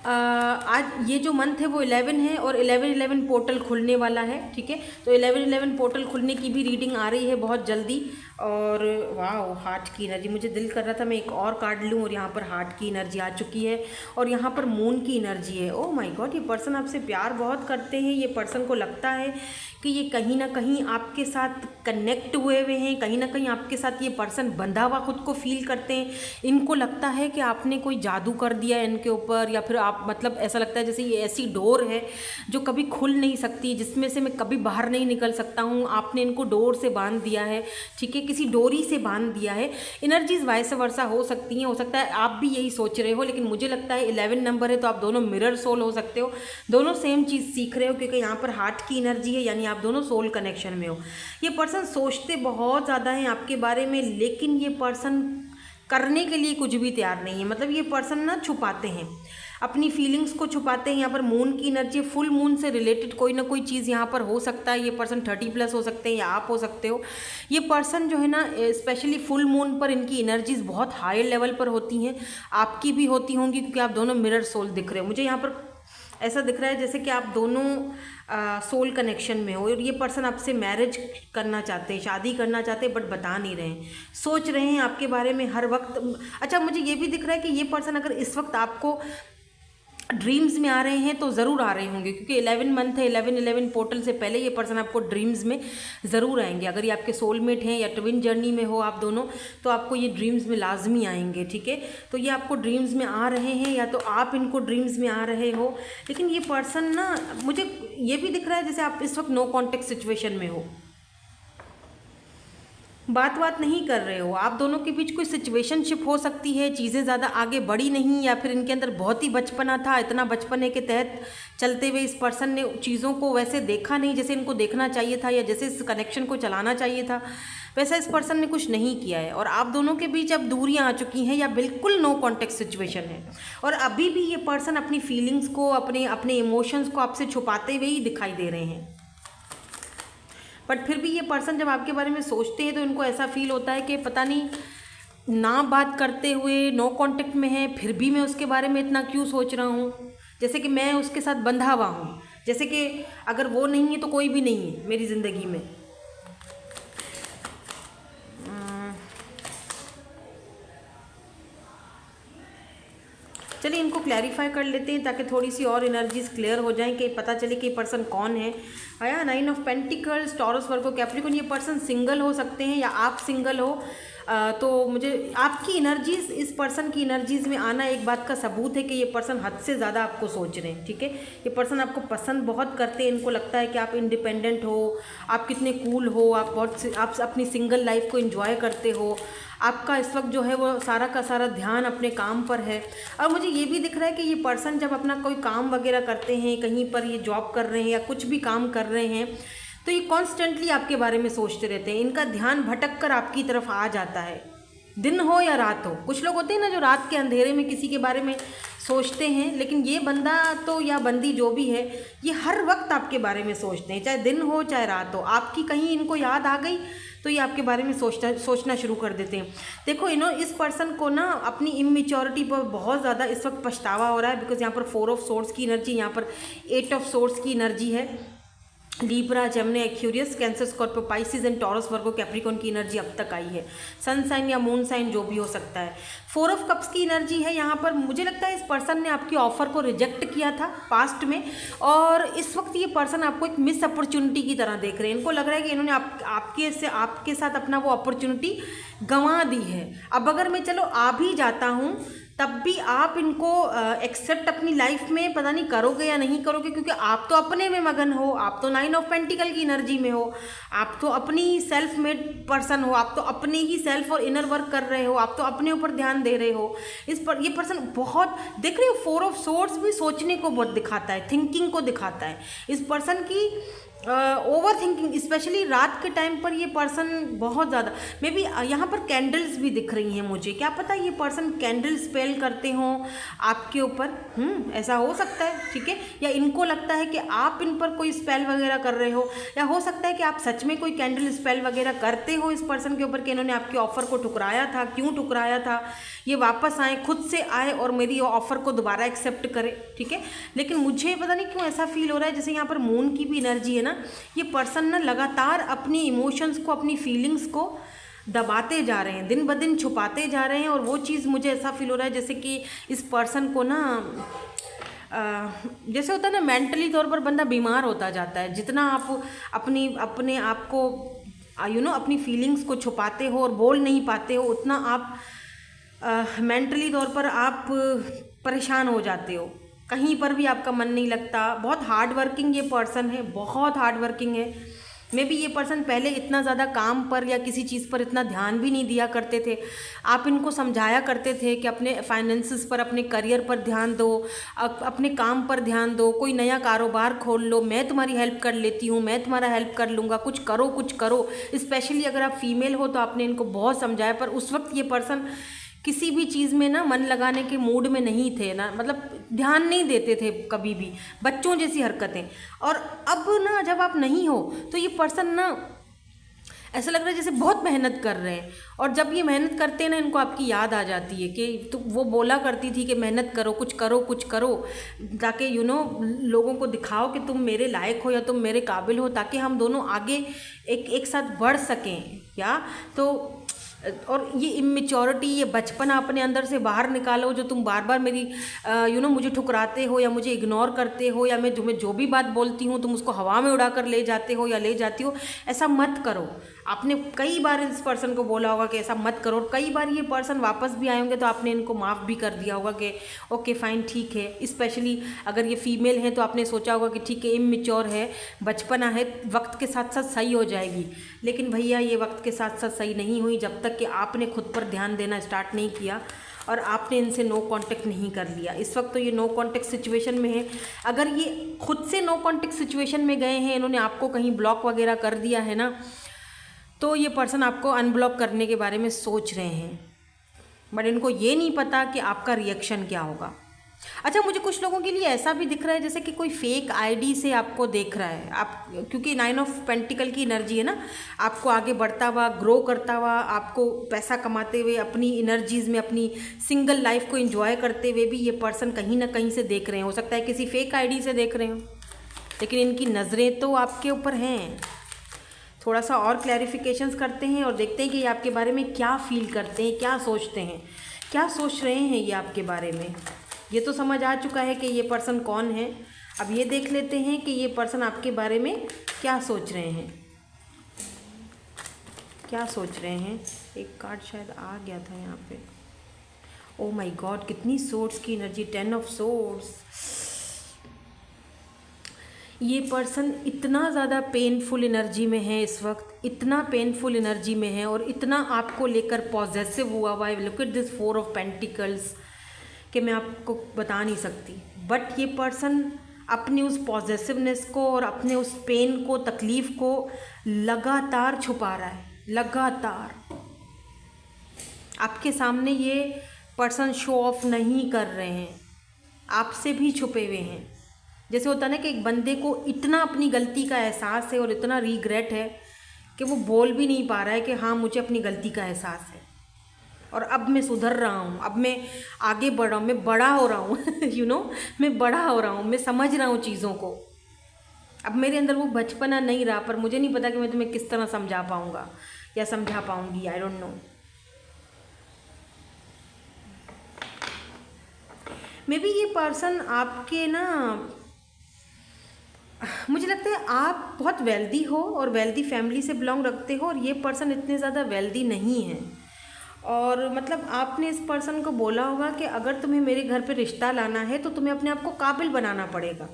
आज ये जो मंथ है वो 11 है और 11-11 पोर्टल खुलने वाला है, ठीक है। तो 11-11 पोर्टल खुलने की भी रीडिंग आ रही है बहुत जल्दी। और वाह, हार्ट की एनर्जी, मुझे दिल कर रहा था मैं एक और कार्ड लूँ, और यहाँ पर हार्ट की एनर्जी आ चुकी है, और यहाँ पर मून की एनर्जी है। ओह माय गॉड, ये पर्सन आपसे प्यार बहुत करते हैं। ये पर्सन को लगता है कि ये कहीं ना कहीं आपके साथ कनेक्ट हुए हैं, कहीं ना कहीं आपके साथ ये पर्सन बंधा हुआ खुद को फील करते हैं। इनको लगता है कि आपने कोई जादू कर दिया इनके ऊपर, या फिर आप मतलब ऐसा लगता है जैसे ये ऐसी डोर है जो कभी खुल नहीं सकती, जिसमें से मैं कभी बाहर नहीं निकल सकता हूँ। आपने इनको डोर से बांध दिया है, ठीक है, किसी डोरी से बांध दिया है। एनर्जीज वाइस वर्सा हो सकती हैं, हो सकता है आप भी यही सोच रहे हो, लेकिन मुझे लगता है 11 नंबर है तो आप दोनों मिरर सोल हो सकते हो, दोनों सेम चीज़ सीख रहे हो, क्योंकि यहाँ पर हार्ट की एनर्जी है, यानी आप दोनों सोल कनेक्शन में हो। ये पर्सन सोचते बहुत ज़्यादा हैं आपके बारे में, लेकिन ये पर्सन करने के लिए कुछ भी तैयार नहीं है। मतलब ये पर्सन ना छुपाते हैं, अपनी फीलिंग्स को छुपाते हैं। यहाँ पर मून की एनर्जी, फुल मून से रिलेटेड कोई ना कोई चीज़ यहाँ पर हो सकता है। ये पर्सन 30+ हो सकते हैं या आप हो सकते हो। ये पर्सन जो है ना, स्पेशली फुल मून पर इनकी एनर्जीज बहुत हाई लेवल पर होती हैं, आपकी भी होती होंगी, क्योंकि आप दोनों मिरर सोल दिख रहे हो। मुझे यहाँ पर ऐसा दिख रहा है जैसे कि आप दोनों सोल कनेक्शन में हो, और ये पर्सन आपसे मैरिज करना चाहते हैं, शादी करना चाहते हैं, बट बता नहीं रहे हैं, सोच रहे हैं आपके बारे में हर वक्त। अच्छा, मुझे ये भी दिख रहा है कि ये पर्सन अगर इस वक्त आपको ड्रीम्स में आ रहे हैं तो ज़रूर आ रहे होंगे, क्योंकि 11 मंथ है, 11 पोर्टल से पहले ये पर्सन आपको ड्रीम्स में ज़रूर आएंगे। अगर ये आपके सोलमेट हैं या ट्विन जर्नी में हो आप दोनों, तो आपको ये ड्रीम्स में लाजमी आएंगे, ठीक है। तो ये आपको ड्रीम्स में आ रहे हैं, या तो आप इनको ड्रीम्स में आ रहे हो। लेकिन ये पर्सन ना, मुझे ये भी दिख रहा है जैसे आप इस वक्त नो कॉन्टेक्ट सिचुएशन में हो, बात नहीं कर रहे हो। आप दोनों के बीच कोई सिचुएशनशिप हो सकती है, चीज़ें ज़्यादा आगे बढ़ी नहीं, या फिर इनके अंदर बहुत ही बचपना था, इतना बचपने के तहत चलते हुए इस पर्सन ने चीज़ों को वैसे देखा नहीं जैसे इनको देखना चाहिए था, या जैसे इस कनेक्शन को चलाना चाहिए था, वैसा इस पर्सन ने कुछ नहीं किया है। और आप दोनों के बीच अब दूरियां आ चुकी हैं, या बिल्कुल नो कॉन्टेक्ट सिचुएशन है, और अभी भी ये पर्सन अपनी फीलिंग्स को, अपने इमोशंस को आपसे छुपाते हुए ही दिखाई दे रहे हैं। बट फिर भी ये पर्सन जब आपके बारे में सोचते हैं तो इनको ऐसा फील होता है कि पता नहीं, ना बात करते हुए नो कांटेक्ट में है, फिर भी मैं उसके बारे में इतना क्यों सोच रहा हूँ, जैसे कि मैं उसके साथ बंधा हुआ हूँ, जैसे कि अगर वो नहीं है तो कोई भी नहीं है मेरी ज़िंदगी में। चलिए इनको क्लैरिफाई कर लेते हैं ताकि थोड़ी सी और एनर्जीज क्लियर हो जाएं, कि पता चले कि पर्सन कौन है। आया 9 of pentacles, taurus, Virgo, Capricorn. ये पर्सन सिंगल हो सकते हैं या आप सिंगल हो। तो मुझे आपकी एनर्जीज, इस पर्सन की एनर्जीज में आना एक बात का सबूत है कि ये पर्सन हद से ज़्यादा आपको सोच रहे हैं, ठीक है। ये पर्सन आपको पसंद बहुत करते हैं, इनको लगता है कि आप इंडिपेंडेंट हो, आप कितने कूल हो, आप अपनी सिंगल लाइफ को एंजॉय करते हो। आपका इस वक्त जो है वो सारा का सारा ध्यान अपने काम पर है। और मुझे ये भी दिख रहा है कि ये पर्सन जब अपना कोई काम वगैरह करते हैं, कहीं पर ये जॉब कर रहे हैं या कुछ भी काम कर रहे हैं, तो ये कॉन्स्टेंटली आपके बारे में सोचते रहते हैं। इनका ध्यान भटक कर आपकी तरफ आ जाता है, दिन हो या रात हो। कुछ लोग होते हैं ना जो रात के अंधेरे में किसी के बारे में सोचते हैं, लेकिन ये बंदा तो या बंदी जो भी है, ये हर वक्त आपके बारे में सोचते हैं, चाहे दिन हो चाहे रात हो। आपकी कहीं इनको याद आ गई तो ये आपके बारे में सोचना शुरू कर देते हैं। देखो इस पर्सन को ना अपनी इमेच्योरिटी पर बहुत ज़्यादा इस वक्त पछतावा हो रहा है, बिकॉज यहाँ पर 4 ऑफ सोर्ड्स की एनर्जी, यहाँ पर 8 ऑफ सोर्ड्स की एनर्जी है। Libra, Gemini, Aquarius, cancer, Scorpio, Pisces and taurus, Virgo, Capricorn की एनर्जी अब तक आई है। सन साइन या मून साइन जो भी हो सकता है। 4 ऑफ कप्स की एनर्जी है यहाँ पर। मुझे लगता है इस पर्सन ने आपकी ऑफर को रिजेक्ट किया था पास्ट में, और इस वक्त ये पर्सन आपको एक मिस अपॉर्चुनिटी की तरह देख रहे हैं। इनको लग रहा है कि इन्होंने आपके साथ अपना वो अपॉर्चुनिटी गंवा दी है। अब अगर मैं चलो आ भी जाता हूँ तब भी आप इनको एक्सेप्ट अपनी लाइफ में पता नहीं करोगे या नहीं करोगे, क्योंकि आप तो अपने में मगन हो, आप तो 9 ऑफ पेंटिकल की एनर्जी में हो, आप तो अपनी सेल्फ मेड पर्सन हो, आप तो अपने ही सेल्फ और इनर वर्क कर रहे हो, आप तो अपने ऊपर ध्यान दे रहे हो। ये पर्सन बहुत, देख रहे हो 4 ऑफ सोर्ड्स भी सोचने को बहुत दिखाता है, थिंकिंग को दिखाता है। इस पर्सन की ओवर थिंकिंग, स्पेशली रात के टाइम पर ये पर्सन बहुत ज़्यादा, मे बी यहाँ पर कैंडल्स भी दिख रही हैं मुझे, क्या पता ये पर्सन कैंडल स्पेल करते हों आपके ऊपर, ऐसा हो सकता है, ठीक है। या इनको लगता है कि आप इन पर कोई स्पेल वगैरह कर रहे हो, या हो सकता है कि आप सच में कोई कैंडल स्पेल वगैरह करते हो इस पर्सन के ऊपर, कि इन्होंने आपके ऑफर को ठुकराया था, क्यों ठुकराया था, ये वापस आए, खुद से आए और मेरी ऑफर को दोबारा एक्सेप्ट करे, ठीक है। लेकिन मुझे पता नहीं क्यों ऐसा फील हो रहा है जैसे यहाँ पर मून की भी एनर्जी है ना, ये पर्सन ना लगातार अपनी इमोशंस को, अपनी फीलिंग्स को दबाते जा रहे हैं, दिन ब दिन छुपाते जा रहे हैं। और वो चीज़ मुझे ऐसा फील हो रहा है जैसे कि इस पर्सन को ना जैसे होता है ना, मेंटली तौर पर बंदा बीमार होता जाता है। जितना आप अपने आप को अपनी फीलिंग्स को छुपाते हो और बोल नहीं पाते हो, उतना आप मेंटली तौर पर आप परेशान हो जाते हो। कहीं पर भी आपका मन नहीं लगता। बहुत हार्ड वर्किंग ये पर्सन है, बहुत हार्ड वर्किंग है। मे बी ये पर्सन पहले इतना ज़्यादा काम पर या किसी चीज़ पर इतना ध्यान भी नहीं दिया करते थे। आप इनको समझाया करते थे कि अपने फाइनेंसिस पर, अपने करियर पर ध्यान दो, अपने काम पर ध्यान दो, कोई नया कारोबार खोल लो, मैं तुम्हारी हेल्प कर लेती हूँ, मैं तुम्हारा हेल्प कर लूँगा, कुछ करो कुछ करो। स्पेशली अगर आप फीमेल हो तो आपने इनको बहुत समझाया, पर उस वक्त ये पर्सन किसी भी चीज़ में ना मन लगाने के मूड में नहीं थे ना, मतलब ध्यान नहीं देते थे कभी भी, बच्चों जैसी हरकतें। और अब ना जब आप नहीं हो तो ये पर्सन ना ऐसा लग रहा है जैसे बहुत मेहनत कर रहे हैं, और जब ये मेहनत करते हैं ना इनको आपकी याद आ जाती है कि तो वो बोला करती थी कि मेहनत करो, कुछ करो कुछ करो, ताकि लोगों को दिखाओ कि तुम मेरे लायक हो या तुम मेरे काबिल हो, ताकि हम दोनों आगे एक साथ बढ़ सकें। या तो और ये इमेच्योरिटी, ये बचपना अपने अंदर से बाहर निकालो, जो तुम बार बार मेरी मुझे ठुकराते हो या मुझे इग्नोर करते हो, या मैं जो भी बात बोलती हूँ तुम उसको हवा में उड़ा कर ले जाते हो या ले जाती हो। ऐसा मत करो। आपने कई बार इस पर्सन को बोला होगा कि ऐसा मत करो, और कई बार ये पर्सन वापस भी आए होंगे तो आपने इनको माफ़ भी कर दिया होगा कि ओके फाइन ठीक है। स्पेशली अगर ये फीमेल है तो आपने सोचा होगा कि ठीक है, इमेच्योर है, बचपना है, वक्त के साथ साथ सही हो जाएगी। लेकिन भैया ये वक्त के साथ साथ सही नहीं हुई जब तक कि आपने खुद पर ध्यान देना स्टार्ट नहीं किया और आपने इनसे नो कांटेक्ट नहीं कर लिया। इस वक्त तो ये नो कांटेक्ट सिचुएशन में है। अगर ये खुद से नो कांटेक्ट सिचुएशन में गए हैं, इन्होंने आपको कहीं ब्लॉक वगैरह कर दिया है ना, तो ये पर्सन आपको अनब्लॉक करने के बारे में सोच रहे हैं, बट इनको ये नहीं पता कि आपका रिएक्शन क्या होगा। अच्छा, मुझे कुछ लोगों के लिए ऐसा भी दिख रहा है जैसे कि कोई फेक आईडी से आपको देख रहा है, आप क्योंकि 9 ऑफ पेंटिकल की एनर्जी है ना, आपको आगे बढ़ता हुआ, ग्रो करता हुआ, आपको पैसा कमाते हुए, अपनी एनर्जीज़ में अपनी सिंगल लाइफ को एंजॉय करते हुए भी ये पर्सन कहीं ना कहीं से देख रहे हैं। हो सकता है किसी फेक आईडी से देख रहे हो, लेकिन इनकी नज़रें तो आपके ऊपर हैं। थोड़ा सा और क्लैरिफिकेशंस करते हैं और देखते हैं कि ये आपके बारे में क्या फील करते हैं, क्या सोचते हैं, क्या सोच रहे हैं ये आपके बारे में। ये तो समझ आ चुका है कि ये पर्सन कौन है। अब ये देख लेते हैं कि ये पर्सन आपके बारे में क्या सोच रहे हैं, क्या सोच रहे हैं। एक कार्ड शायद आ गया था यहाँ पे। ओह माय गॉड, कितनी सोर्ड्स की एनर्जी, 10 ऑफ सोर्ड्स। ये पर्सन इतना ज़्यादा पेनफुल एनर्जी में है इस वक्त, इतना पेनफुल एनर्जी में है और इतना आपको लेकर पॉजेसिव हुआ है। Look at this 4 of pentacles कि मैं आपको बता नहीं सकती। बट ये पर्सन अपनी उस पॉजेसिवनेस को और अपने उस पेन को, तकलीफ़ को लगातार छुपा रहा है, लगातार। आपके सामने ये पर्सन शो ऑफ नहीं कर रहे हैं, आपसे भी छुपे हुए हैं। जैसे होता है ना कि एक बंदे को इतना अपनी गलती का एहसास है और इतना रिग्रेट है कि वो बोल भी नहीं पा रहा है कि हाँ मुझे अपनी गलती का एहसास है और अब मैं सुधर रहा हूँ, अब मैं आगे बढ़ रहा हूँ, मैं बड़ा हो रहा हूँ मैं बड़ा हो रहा हूँ, मैं समझ रहा हूँ चीज़ों को। अब मेरे अंदर वो बचपना नहीं रहा, पर मुझे नहीं पता कि मैं तुम्हें किस तरह समझा पाऊँगा या समझा पाऊँगी, I don't know. May be ये पर्सन आपके ना, मुझे लगता है आप बहुत वेल्दी हो और वेल्दी फैमिली से बिलोंग रखते हो, और ये पर्सन इतने ज़्यादा वेल्दी नहीं है। और मतलब आपने इस पर्सन को बोला होगा कि अगर तुम्हें मेरे घर पे रिश्ता लाना है तो तुम्हें अपने आप को काबिल बनाना पड़ेगा,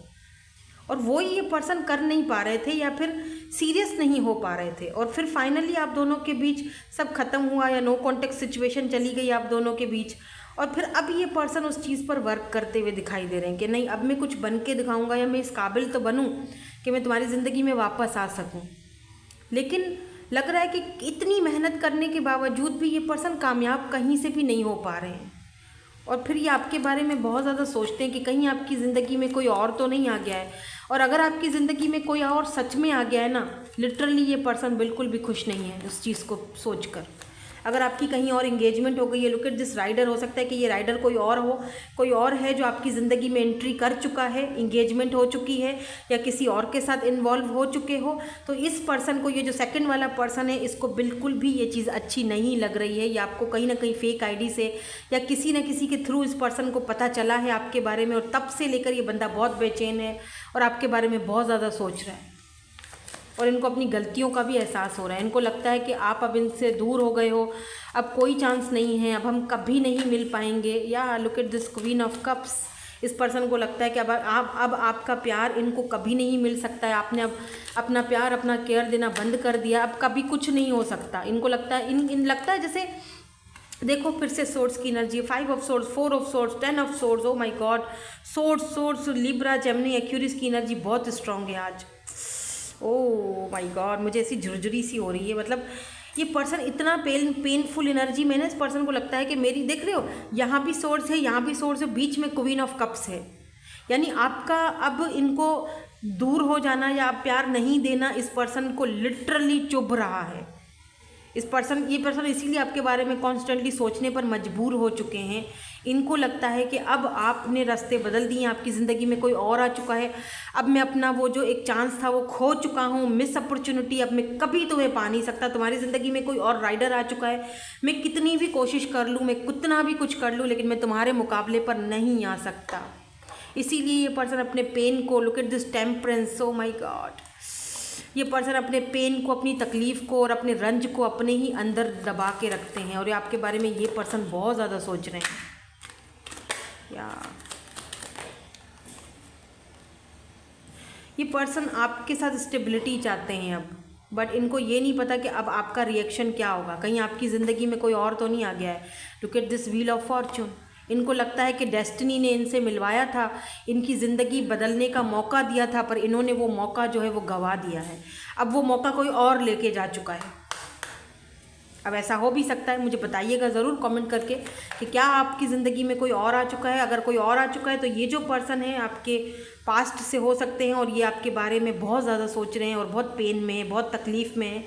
और वो ये पर्सन कर नहीं पा रहे थे या फिर सीरियस नहीं हो पा रहे थे। और फिर फाइनली आप दोनों के बीच सब खत्म हुआ या नो कॉन्टेक्ट सिचुएशन चली गई आप दोनों के बीच, और फिर अब ये पर्सन उस चीज़ पर वर्क करते हुए दिखाई दे रहे हैं कि नहीं, अब मैं कुछ बन के दिखाऊंगा या मैं इस काबिल तो बनूं कि मैं तुम्हारी ज़िंदगी में वापस आ सकूं। लेकिन लग रहा है कि इतनी मेहनत करने के बावजूद भी ये पर्सन कामयाब कहीं से भी नहीं हो पा रहे हैं, और फिर ये आपके बारे में बहुत ज़्यादा सोचते हैं कि कहीं आपकी ज़िंदगी में कोई और तो नहीं आ गया है। और अगर आपकी ज़िंदगी में कोई और सच में आ गया है ना, लिटरली ये पर्सन बिल्कुल भी खुश नहीं है उस चीज़ को सोचकर। अगर आपकी कहीं और इंगेजमेंट हो गई है, लुक एट दिस राइडर, हो सकता है कि ये राइडर कोई और हो, कोई और है जो आपकी ज़िंदगी में एंट्री कर चुका है, इंगेजमेंट हो चुकी है या किसी और के साथ इन्वॉल्व हो चुके हो, तो इस पर्सन को, ये जो सेकंड वाला पर्सन है, इसको बिल्कुल भी ये चीज़ अच्छी नहीं लग रही है। या आपको कहीं ना कहीं फेक आईडी से या किसी न किसी के थ्रू इस पर्सन को पता चला है आपके बारे में, और तब से लेकर ये बंदा बहुत बेचैन है और आपके बारे में बहुत ज़्यादा सोच रहा है, और इनको अपनी गलतियों का भी एहसास हो रहा है। इनको लगता है कि आप अब इनसे दूर हो गए हो, अब कोई चांस नहीं है, अब हम कभी नहीं मिल पाएंगे। या look at this queen of cups, इस पर्सन को लगता है कि अब आपका प्यार इनको कभी नहीं मिल सकता है, आपने अब अपना प्यार अपना केयर देना बंद कर दिया, अब कभी कुछ नहीं हो सकता। इनको लगता है लगता है जैसे देखो फिर से सोर्स की energy, 5 of source, 4 of source, 10 of source, oh my god, source Libra Gemini Aquarius की एनर्जी बहुत स्ट्रांग है आज। ओ माय गॉड, मुझे ऐसी झुरझुरी सी हो रही है। मतलब ये पर्सन इतना पेनफुल एनर्जी में ना, इस पर्सन को लगता है कि मेरी, देख रहे हो यहाँ भी सोर्स है, यहाँ भी सोर्स है, बीच में क्वीन ऑफ कप्स है। यानी आपका अब इनको दूर हो जाना या प्यार नहीं देना इस पर्सन को लिटरली चुभ रहा है। ये पर्सन इसीलिए आपके बारे में कॉन्स्टेंटली सोचने पर मजबूर हो चुके हैं। इनको लगता है कि अब आपने रास्ते बदल दिए, आपकी ज़िंदगी में कोई और आ चुका है, अब मैं अपना वो जो एक चांस था वो खो चुका हूँ, मिस अपॉर्चुनिटी अब मैं कभी तुम्हें पा नहीं सकता, तुम्हारी ज़िंदगी में कोई और राइडर आ चुका है, मैं कितनी भी कोशिश कर लूँ, मैं कितना भी कुछ कर लूँ, लेकिन मैं तुम्हारे मुकाबले पर नहीं आ सकता। इसीलिए ये पर्सन अपने पेन को, look at this temperance, O my God, ये पर्सन अपने पेन को, अपनी तकलीफ़ को और अपने रंज को अपने ही अंदर दबा के रखते हैं। और ये आपके बारे में ये पर्सन बहुत ज़्यादा सोच रहे हैं। या ये पर्सन आपके साथ स्टेबिलिटी चाहते हैं अब, बट इनको ये नहीं पता कि अब आपका रिएक्शन क्या होगा। कहीं आपकी ज़िंदगी में कोई और तो नहीं आ गया है। Look at this wheel of Fortune. इनको लगता है कि डेस्टिनी ने इनसे मिलवाया था, इनकी ज़िंदगी बदलने का मौका दिया था, पर इन्होंने वो मौका जो है वो गंवा दिया है। अब वो मौका कोई और लेके जा चुका है। अब ऐसा हो भी सकता है, मुझे बताइएगा ज़रूर कमेंट करके कि क्या आपकी ज़िंदगी में कोई और आ चुका है। अगर कोई और आ चुका है तो ये जो पर्सन है आपके पास्ट से हो सकते हैं और ये आपके बारे में बहुत ज़्यादा सोच रहे हैं और बहुत पेन में है, बहुत तकलीफ़ में है।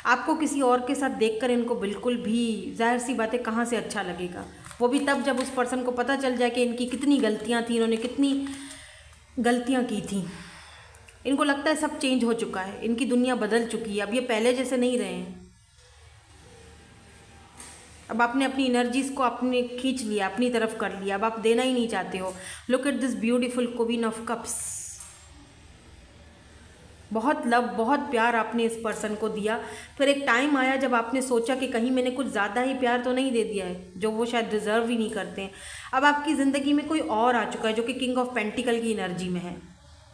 आपको किसी और के साथ देखकर इनको बिल्कुल भी, जाहिर सी बात है, कहाँ से अच्छा लगेगा। वो भी तब जब उस पर्सन को पता चल जाए कि इनकी कितनी गलतियाँ थी, इन्होंने कितनी गलतियाँ की थी। इनको लगता है सब चेंज हो चुका है, इनकी दुनिया बदल चुकी है, अब ये पहले जैसे नहीं रहे हैं। अब आपने अपनी एनर्जीज़ को अपने खींच लिया, अपनी तरफ कर लिया, अब आप देना ही नहीं चाहते हो। Look at this beautiful queen of cups. बहुत लव, बहुत प्यार आपने इस पर्सन को दिया। फिर एक टाइम आया जब आपने सोचा कि कहीं मैंने कुछ ज़्यादा ही प्यार तो नहीं दे दिया है, जो वो शायद डिज़र्व ही नहीं करते हैं। अब आपकी ज़िंदगी में कोई और आ चुका है जो कि किंग ऑफ पेंटिकल की एनर्जी में है।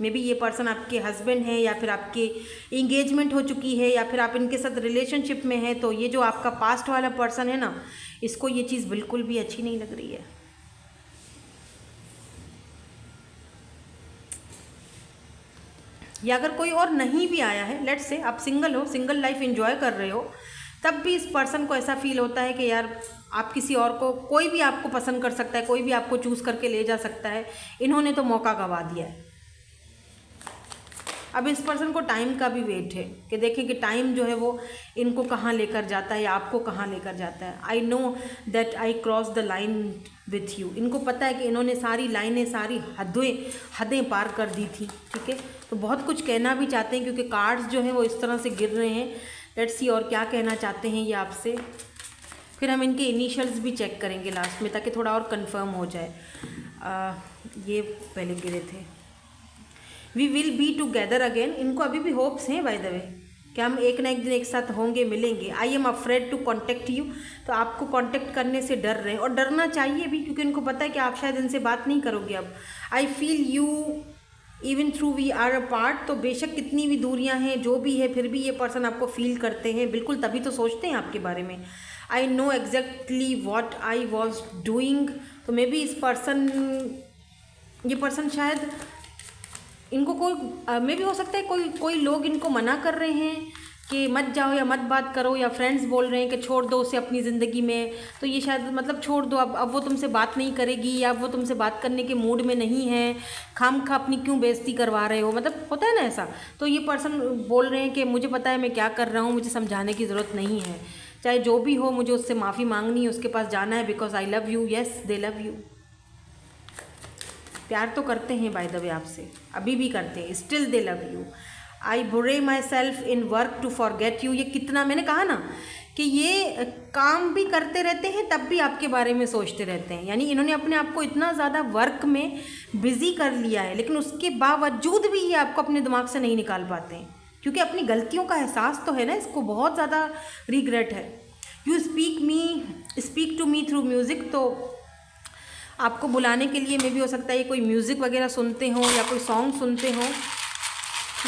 मे बी ये पर्सन आपके हस्बैंड है, या फिर आपके इंगेजमेंट हो चुकी है, या फिर आप इनके साथ रिलेशनशिप में है। तो ये जो आपका पास्ट वाला पर्सन है ना, इसको ये चीज़ बिल्कुल भी अच्छी नहीं लग रही है। या अगर कोई और नहीं भी आया है, लेट्स से आप सिंगल हो, सिंगल लाइफ एंजॉय कर रहे हो, तब भी इस पर्सन को ऐसा फील होता है कि यार आप किसी और को, कोई भी आपको पसंद कर सकता है, कोई भी आपको चूज़ करके ले जा सकता है, इन्होंने तो मौका गंवा दिया है। अब इस पर्सन को टाइम का भी वेट है कि देखें कि टाइम जो है वो इनको कहाँ लेकर जाता है या आपको कहाँ लेकर जाता है। I know that I cross the line with you. इनको पता है कि इन्होंने सारी लाइनें, सारी हदें पार कर दी थी, ठीक है। तो बहुत कुछ कहना भी चाहते हैं क्योंकि कार्ड्स जो हैं वो इस तरह से गिर रहे हैं। लेट्स सी और क्या कहना चाहते हैं ये आपसे। फिर हम इनके इनिशियल्स भी चेक करेंगे लास्ट में, ताकि थोड़ा और कंफर्म हो जाए। ये पहले गिरे थे। We will be together again. इनको अभी भी होप्स हैं बाय द वे कि हम एक ना एक दिन एक साथ होंगे, मिलेंगे। I am afraid to contact you. तो आपको कॉन्टेक्ट करने से डर रहे हैं, और डरना चाहिए भी, क्योंकि इनको पता है कि आप शायद इनसे बात नहीं करोगे अब। I feel you even through we are a part. तो बेशक कितनी भी दूरियां हैं, जो भी है, फिर भी ये पर्सन आपको फील करते हैं, बिल्कुल तभी तो सोचते हैं आपके बारे में। I know exactly what I was doing. तो मे बी ये पर्सन शायद इनको कोई मे भी हो सकता है कोई लोग इनको मना कर रहे हैं कि मत जाओ या मत बात करो, या फ्रेंड्स बोल रहे हैं कि छोड़ दो उसे अपनी ज़िंदगी में। तो ये शायद मतलब छोड़ दो, अब वो तुमसे बात नहीं करेगी, या वो तुमसे बात करने के मूड में नहीं है, खामखा अपनी क्यों बेइज्जती करवा रहे हो, मतलब होता है ना ऐसा। तो ये पर्सन बोल रहे हैं कि मुझे पता है मैं क्या कर रहा हूँ, मुझे समझाने की ज़रूरत नहीं है, चाहे जो भी हो, मुझे उससे माफ़ी मांगनी है, उसके पास जाना है, because I love you. Yes, they love you. प्यार तो करते हैं बाय द वे आपसे, अभी भी करते हैं, still they love you. I bury myself in work to forget you. ये कितना, मैंने कहा ना कि ये काम भी करते रहते हैं, तब भी आपके बारे में सोचते रहते हैं। यानी इन्होंने अपने आप को इतना ज़्यादा वर्क में बिजी कर लिया है, लेकिन उसके बावजूद भी ये आपको अपने दिमाग से नहीं निकाल पाते हैं, क्योंकि अपनी गलतियों का एहसास तो है ना, इसको बहुत ज़्यादा रिग्रेट है। You speak to me through music. तो आपको बुलाने के लिए में भी हो सकता है ये कोई म्यूज़िक वगैरह सुनते हो या कोई सॉन्ग सुनते हो।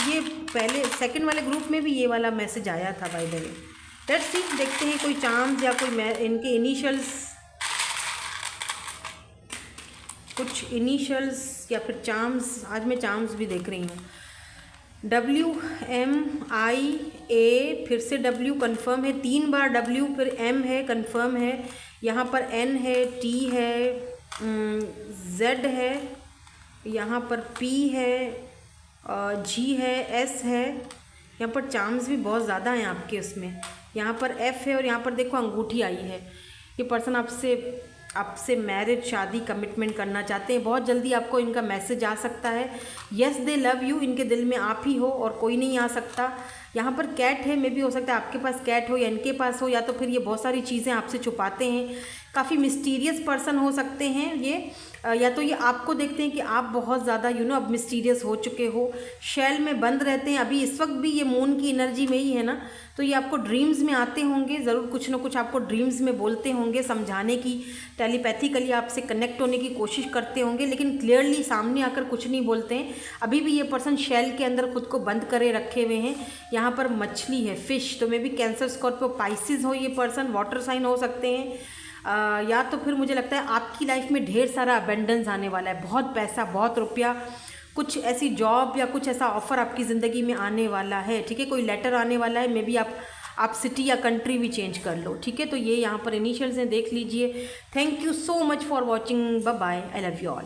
ये पहले सेकंड वाले ग्रुप में भी ये वाला मैसेज आया था by the way. Let's see, देखते हैं कोई चार्म्स या कोई इनके इनिशियल्स, कुछ इनिशियल्स या फिर चार्म्स। आज मैं चार्म्स भी देख रही हूँ। WMIA, फिर से W कंफर्म है, 3 बार W, फिर M है कंफर्म है, यहाँ पर N है, T है, Z है, यहाँ पर P है, G है, S है। यहाँ पर चार्म्स भी बहुत ज़्यादा हैं आपके उसमें। यहाँ पर F है और यहाँ पर देखो अंगूठी आई है। ये पर्सन आपसे मैरिज, शादी, कमिटमेंट करना चाहते हैं। बहुत जल्दी आपको इनका मैसेज आ सकता है। येस दे लव यू, इनके दिल में आप ही हो और कोई नहीं आ सकता। यहाँ पर कैट है, मे भी हो सकता है आपके पास कैट हो या इनके पास हो, या तो फिर ये बहुत सारी चीज़ें आपसे छुपाते हैं। काफ़ी मिस्टीरियस पर्सन हो सकते हैं ये, या तो ये आपको देखते हैं कि आप बहुत ज़्यादा अब मिस्टीरियस हो चुके हो, शेल में बंद रहते हैं। अभी इस वक्त भी ये मून की एनर्जी में ही है ना, तो ये आपको ड्रीम्स में आते होंगे, ज़रूर कुछ ना कुछ आपको ड्रीम्स में बोलते होंगे, समझाने की, टेलीपैथिकली आपसे कनेक्ट होने की कोशिश करते होंगे, लेकिन क्लियरली सामने आकर कुछ नहीं बोलते हैं। अभी भी ये पर्सन शेल के अंदर खुद को बंद करे रखे हुए हैं। यहाँ पर मछली है, फिश, तो मे भी कैंसर, स्कॉर्पियो, पाइसिस हो ये पर्सन, वाटर साइन हो सकते हैं। या तो फिर मुझे लगता है आपकी लाइफ में ढेर सारा अबेंडेंस आने वाला है, बहुत पैसा, बहुत रुपया, कुछ ऐसी जॉब या कुछ ऐसा ऑफ़र आपकी ज़िंदगी में आने वाला है। ठीक है, कोई लेटर आने वाला है, मे बी आप सिटी या कंट्री भी चेंज कर लो। ठीक है, तो ये यहाँ पर इनिशियल्स हैं, देख लीजिए। Thank you so much for watching, bye bye, I love you all.